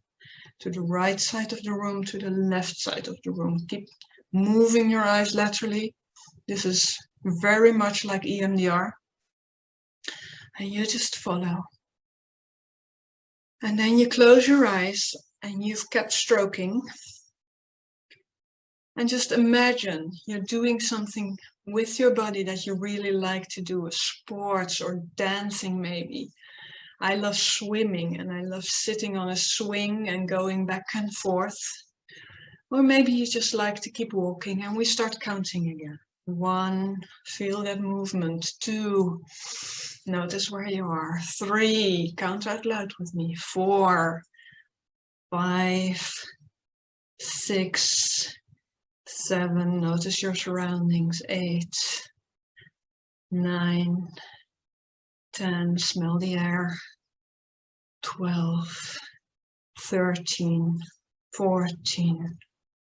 to the right side of the room, to the left side of the room. Keep moving your eyes laterally. This is very much like EMDR. And you just follow. And then you close your eyes and you've kept stroking. And just imagine you're doing something with your body that you really like to do, sports or dancing maybe. I love swimming and I love sitting on a swing and going back and forth. Or maybe you just like to keep walking, and we start counting again. 1, feel that movement. 2, notice where you are. 3, count out loud with me. 4, 5, 6, 7, notice your surroundings. 8, 9, 10, smell the air. 12, 13, 14,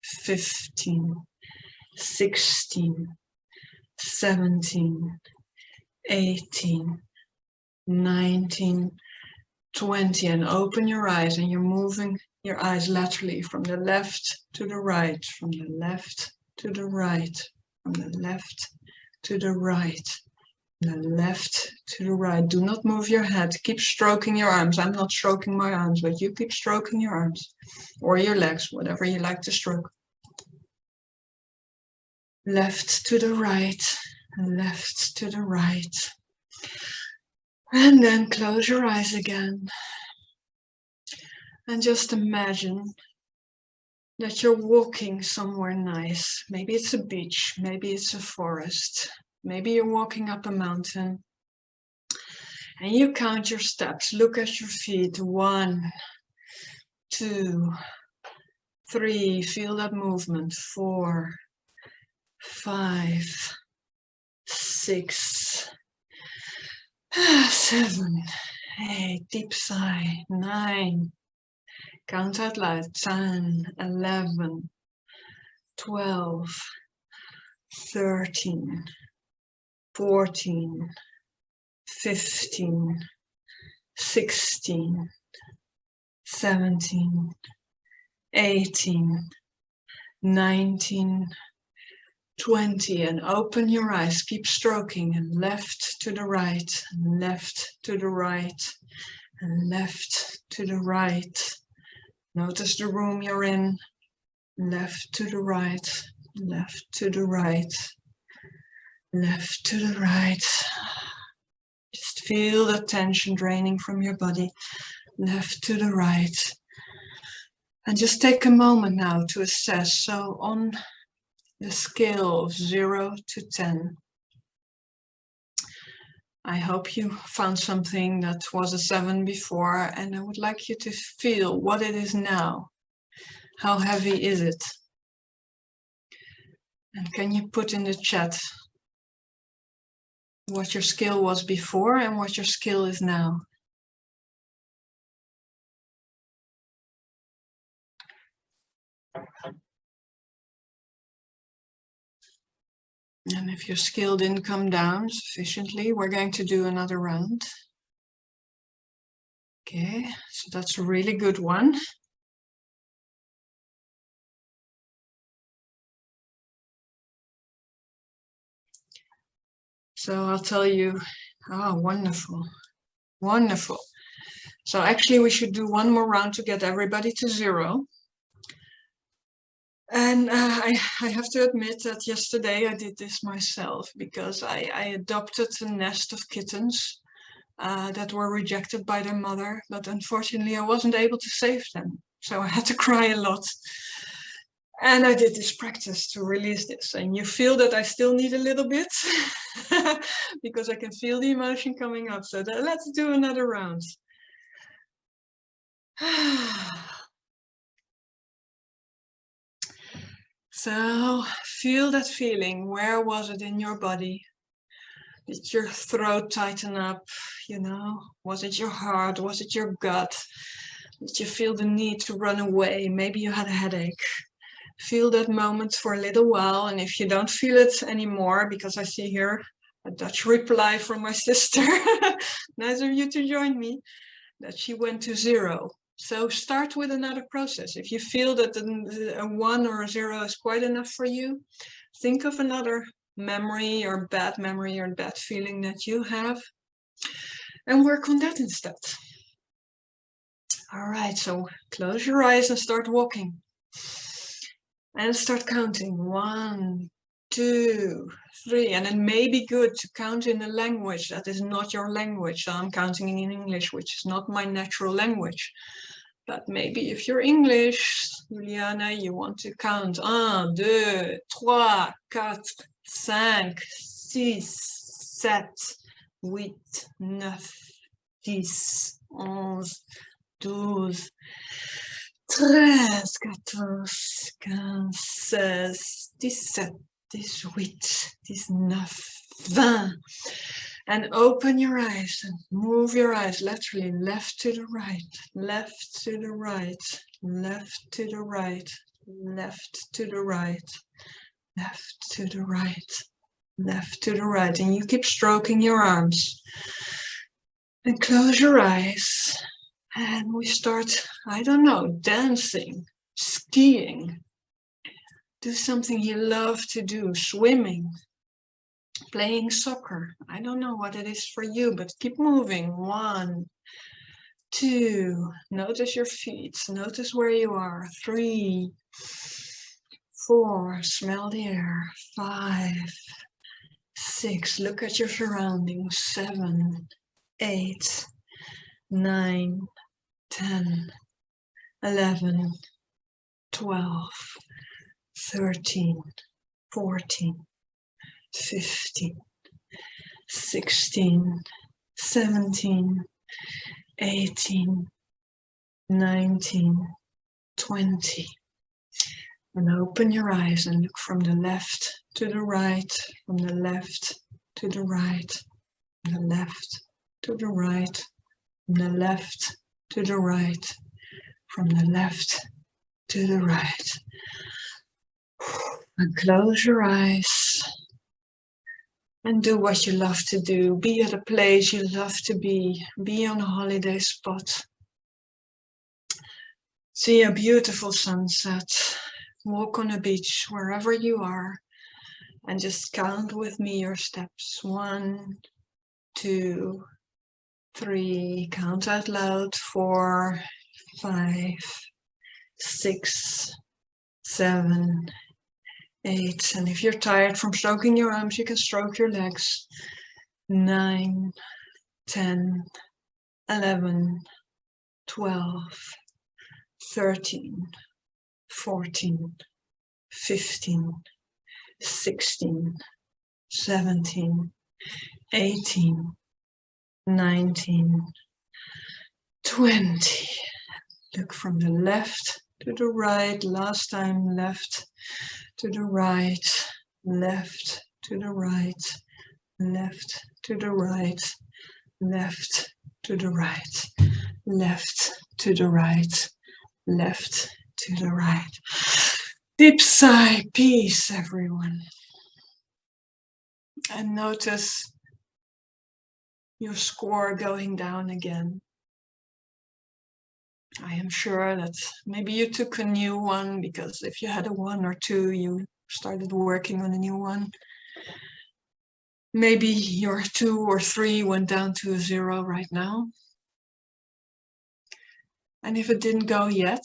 15, 16, 17, 18, 19, 20, and open your eyes, and you're moving your eyes laterally from the left to the right, from the left to the right, from the left to the right, the left to the right. Do not move your head. Keep stroking your arms. I'm not stroking my arms, but you keep stroking your arms or your legs, whatever you like to stroke. Left to the right, left to the right. And then close your eyes again. And just imagine that you're walking somewhere nice. Maybe it's a beach, maybe it's a forest. Maybe you're walking up a mountain and you count your steps. Look at your feet. 1, 2, 3. Feel that movement. 4, 5, 6, 7, 8. Deep sigh. 9. Count out loud. 10, 11, 12, 13, 14, 15, 16, 17, 18, 19, 20, and open your eyes. Keep stroking, and left to the right, and left to the right, and left to the right. Notice the room you're in. Left to the right, left to the right, left to the right. Just feel the tension draining from your body. Left to the right. And just take a moment now to assess. So on the scale of 0 to 10, I hope you found something that was a 7 before, and I would like you to feel what it is now. How heavy is it? And can you put in the chat what your scale was before and what your scale is now? And if your scale didn't come down sufficiently, we're going to do another round. Okay, so that's a really good one. So I'll tell you, oh, wonderful, wonderful. So actually we should do one more round to get everybody to 0. And I have to admit that yesterday I did this myself because I adopted a nest of kittens that were rejected by their mother, but unfortunately I wasn't able to save them. So I had to cry a lot. And I did this practice to release this. And you feel that I still need a little bit because I can feel the emotion coming up. So let's do another round. So feel that feeling. Where was it in your body? Did your throat tighten up? You know, was it your heart? Was it your gut? Did you feel the need to run away? Maybe you had a headache. Feel that moment for a little while. And if you don't feel it anymore, because I see here a Dutch reply from my sister, nice of you to join me, that she went to 0. So start with another process. If you feel that a 1 or a 0 is quite enough for you, think of another memory or bad feeling that you have and work on that instead. All right, so close your eyes and start walking. And start counting. 1, 2, 3. And it may be good to count in a language that is not your language. So I'm counting in English, which is not my natural language. But maybe if you're English, Juliana, you want to count 1, 2, 3, 4, 5, 6, 7, 8, 9, 10, 11, 12, 13, 14, 15, 16, 17, 18, 19, 20. And open your eyes and move your eyes laterally, left to the right, left to the right, left to the right, left to the right, left to the right, left to the right. And you keep stroking your arms. And close your eyes. And we start, I don't know, dancing, skiing. Do something you love to do, swimming, playing soccer. I don't know what it is for you, but keep moving. 1, 2, notice your feet, notice where you are. 3, 4, smell the air. 5, 6, look at your surroundings. 7, 8, 9, 10, 11, 12, 13, 14, 15, 16, 17, 18, 19, 20. And open your eyes and look from the left to the right, from the left to the right, from the left to the right, from the left to the right, from the left to the right. And close your eyes and do what you love to do. Be at a place you love to be. Be on a holiday spot. See a beautiful sunset. Walk on a beach wherever you are. And just count with me your steps. 1, 2, 3. Count out loud. 4, 5, 6, 7, 8. And if you're tired from stroking your arms, you can stroke your legs. 9, 10, 11, 12, 13, 14, 15, 16, 17, 18, 19, 20. Look from the left to the right. Last time, left to the right, left to the right, left to the right, left to the right, left to the right, left to the right. Deep sigh, peace, everyone. And notice your score going down again. I am sure that maybe you took a new one, because if you had a 1 or 2, you started working on a new one. Maybe your 2 or 3 went down to a 0 right now. And if it didn't go yet,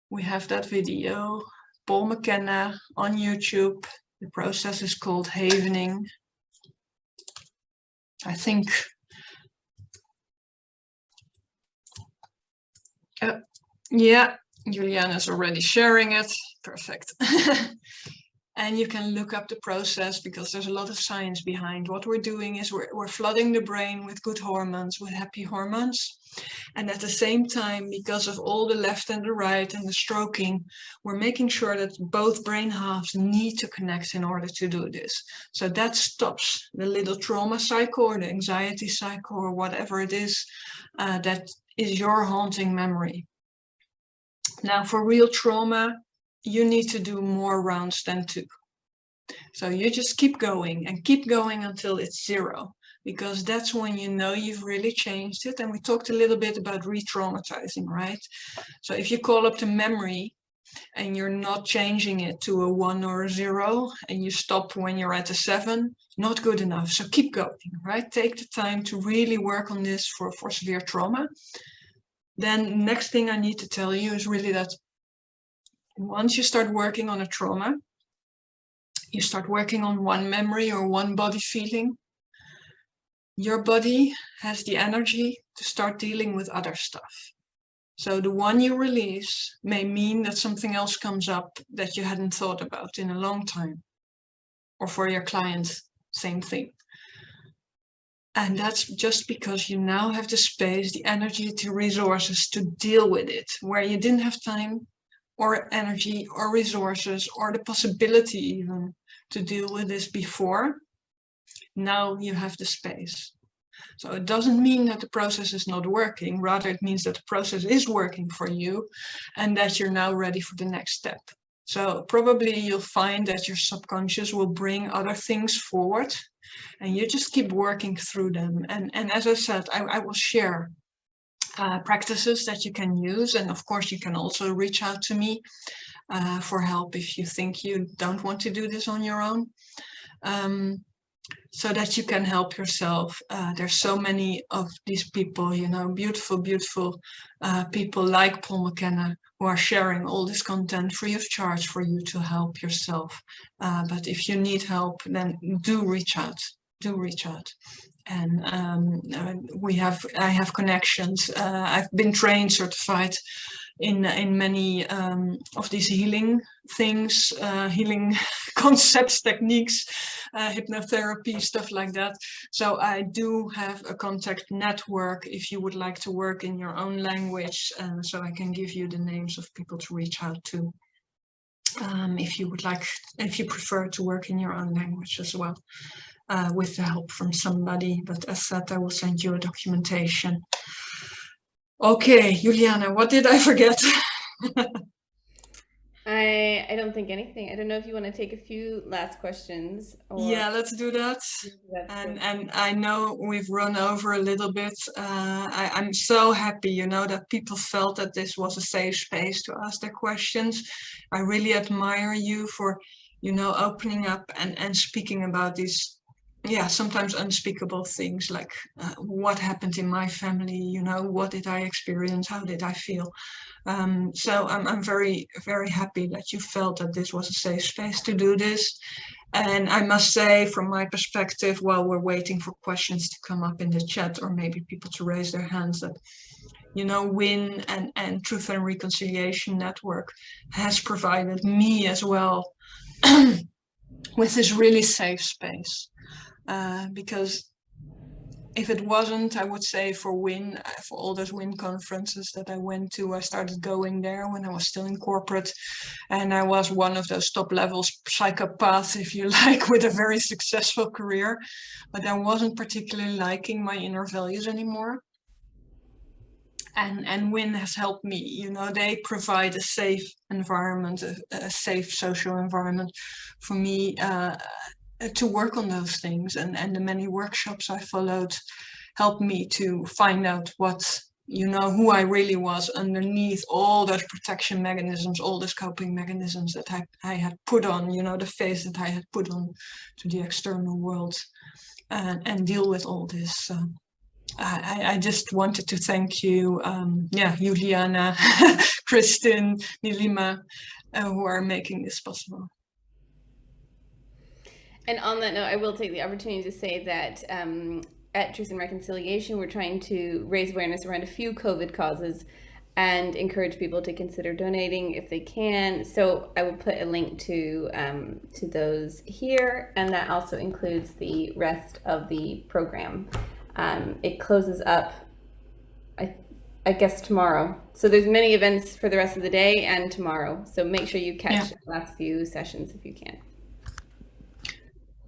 we have that video, Paul McKenna, on YouTube. The process is called havening. I think yeah, Juliana's already sharing it. Perfect. And you can look up the process, because there's a lot of science behind. What we're doing is we're flooding the brain with good hormones, with happy hormones. And at the same time, because of all the left and the right and the stroking, we're making sure that both brain halves need to connect in order to do this. So that stops the little trauma cycle or the anxiety cycle or whatever it is that is your haunting memory. Now, for real trauma, you need to do more rounds than 2. So you just keep going and keep going until it's 0, because that's when you know you've really changed it. And we talked a little bit about re-traumatizing, right? So if you call up the memory and you're not changing it to a 1 or a 0, and you stop when you're at a 7, not good enough. So keep going, right? Take the time to really work on this for severe trauma. Then next thing I need to tell you is really that once you start working on a trauma, you start working on one memory or one body feeling, your body has the energy to start dealing with other stuff. So the one you release may mean that something else comes up that you hadn't thought about in a long time. Or for your clients, same thing. And that's just because you now have the space, the energy, the resources to deal with it, where you didn't have time or energy or resources or the possibility even to deal with this before. Now you have the space. So it doesn't mean that the process is not working. Rather, it means that the process is working for you and that you're now ready for the next step. So probably you'll find that your subconscious will bring other things forward, and you just keep working through them. And as I said, I will share practices that you can use. And of course, you can also reach out to me for help if you think you don't want to do this on your own. So that you can help yourself. There's so many of these people, you know, beautiful, beautiful people like Paul McKenna, who are sharing all this content free of charge for you to help yourself. But if you need help, then do reach out. Do reach out. And I have connections. I've been trained, certified in many of these healing things, healing concepts, techniques, hypnotherapy, stuff like that. So I do have a contact network if you would like to work in your own language. So I can give you the names of people to reach out to. If you would like, if you prefer to work in your own language as well, with the help from somebody. But as said, I will send you a documentation. Okay, Juliana, what did I forget? I don't think anything. I don't know if you want to take a few last questions or Yeah, let's do that. that's good. And I know we've run over a little bit. I'm so happy, you know, that people felt that this was a safe space to ask their questions. I really admire you for, you know, opening up and speaking about these, yeah, sometimes unspeakable things like what happened in my family, you know, what did I experience, how did I feel? So I'm very, very happy that you felt that this was a safe space to do this. And I must say, from my perspective, while we're waiting for questions to come up in the chat or maybe people to raise their hands, that, you know, WIN and Truth and Reconciliation Network has provided me as well with this really safe space. Because if it wasn't, I would say for WIN, for all those WIN conferences that I went to, I started going there when I was still in corporate. And I was one of those top level psychopaths, if you like, with a very successful career. But I wasn't particularly liking my inner values anymore. And WIN has helped me, you know, they provide a safe environment, a safe social environment for me to work on those things. And the many workshops I followed helped me to find out what, you know, who I really was underneath all those protection mechanisms, all those coping mechanisms that I had put on, you know, the face that I had put on to the external world, and deal with all this. So I just wanted to thank you, yeah, Juliana, Kristin, Nilima, who are making this possible. And on that note, I will take the opportunity to say that at Truth and Reconciliation, we're trying to raise awareness around a few COVID causes and encourage people to consider donating if they can. So I will put a link to those here, and that also includes the rest of the program. It closes up, I guess, tomorrow. So there's many events for the rest of the day and tomorrow. So make sure you catch the last few sessions if you can.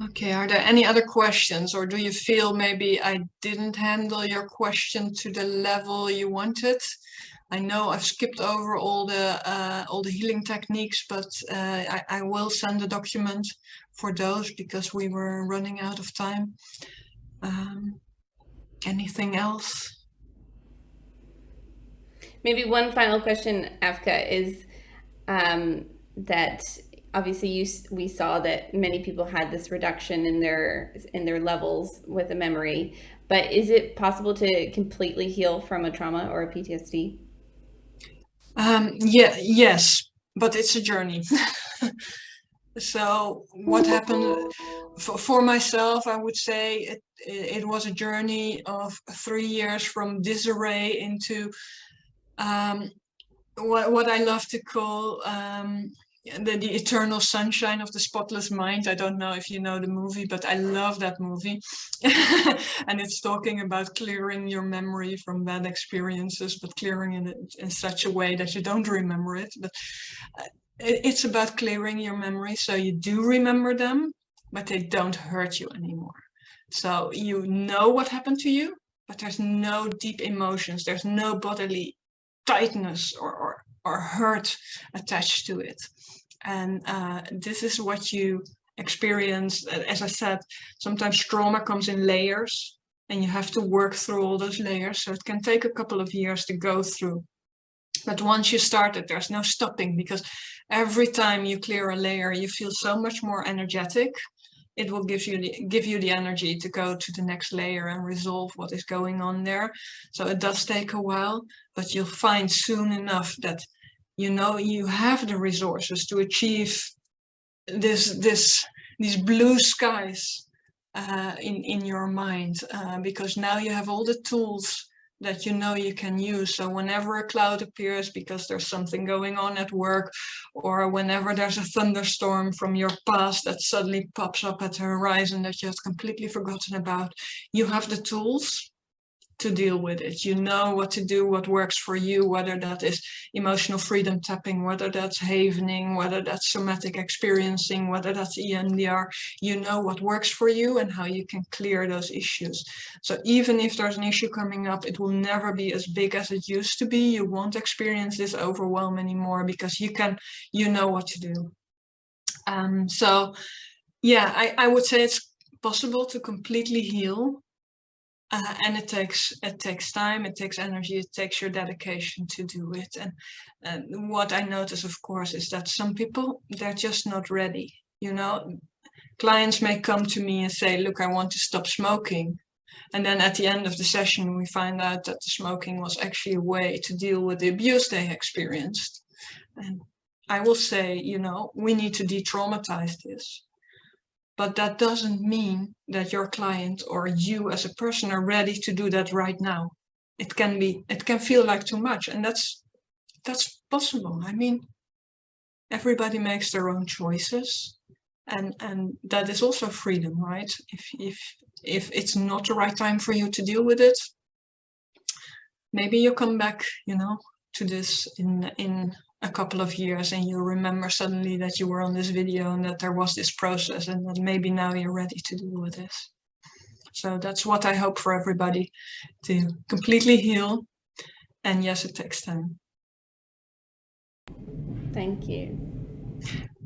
Okay, are there any other questions, or do you feel maybe I didn't handle your question to the level you wanted? I know I've skipped over all the healing techniques, but I will send a document for those because we were running out of time. Anything else? Maybe one final question, Afka, is that obviously we saw that many people had this reduction in their levels with a memory, but is it possible to completely heal from a trauma or a PTSD? Yeah, yes, but it's a journey. So what happened for myself, I would say it was a journey of 3 years from disarray into what I love to call the eternal sunshine of the spotless mind. I don't know if you know the movie, but I love that movie. And it's talking about clearing your memory from bad experiences, but clearing it in such a way that you don't remember it. But it's about clearing your memory so you do remember them, but they don't hurt you anymore. So you know what happened to you, but there's no deep emotions, there's no bodily tightness or hurt attached to it. And this is what you experience. As I said, sometimes trauma comes in layers and you have to work through all those layers. So it can take a couple of years to go through. But once you start it, there's no stopping, because every time you clear a layer, you feel so much more energetic. It will give you the energy to go to the next layer and resolve what is going on there. So it does take a while, but you'll find soon enough that, you know, you have the resources to achieve these blue skies in your mind, because now you have all the tools that you know you can use. So whenever a cloud appears because there's something going on at work, or whenever there's a thunderstorm from your past that suddenly pops up at the horizon that you have completely forgotten about, you have the tools to deal with it. You know what to do, what works for you, whether that is emotional freedom tapping, whether that's havening, whether that's somatic experiencing, whether that's EMDR. You know what works for you and how you can clear those issues. So even if there's an issue coming up, it will never be as big as it used to be. You won't experience this overwhelm anymore because you know what to do. So yeah, I would say it's possible to completely heal. And it takes time, it takes energy, it takes your dedication to do it. And what I notice, of course, is that some people, they're just not ready. You know, clients may come to me and say, look, I want to stop smoking. And then at the end of the session, we find out that the smoking was actually a way to deal with the abuse they experienced. And I will say, you know, we need to de-traumatize this. But that doesn't mean that your client or you as a person are ready to do that right now. It can feel like too much, and that's possible. I mean, everybody makes their own choices, and that is also freedom, right? If it's not the right time for you to deal with it, maybe you come back, you know, to this in a couple of years, and you remember suddenly that you were on this video and that there was this process, and that maybe now you're ready to deal with this. So that's what I hope for everybody, to completely heal. And yes, it takes time. Thank you.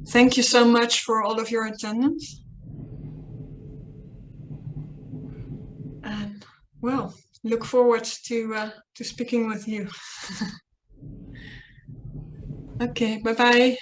Thank you so much for all of your attendance. And well, look forward to speaking with you. Okay, bye-bye.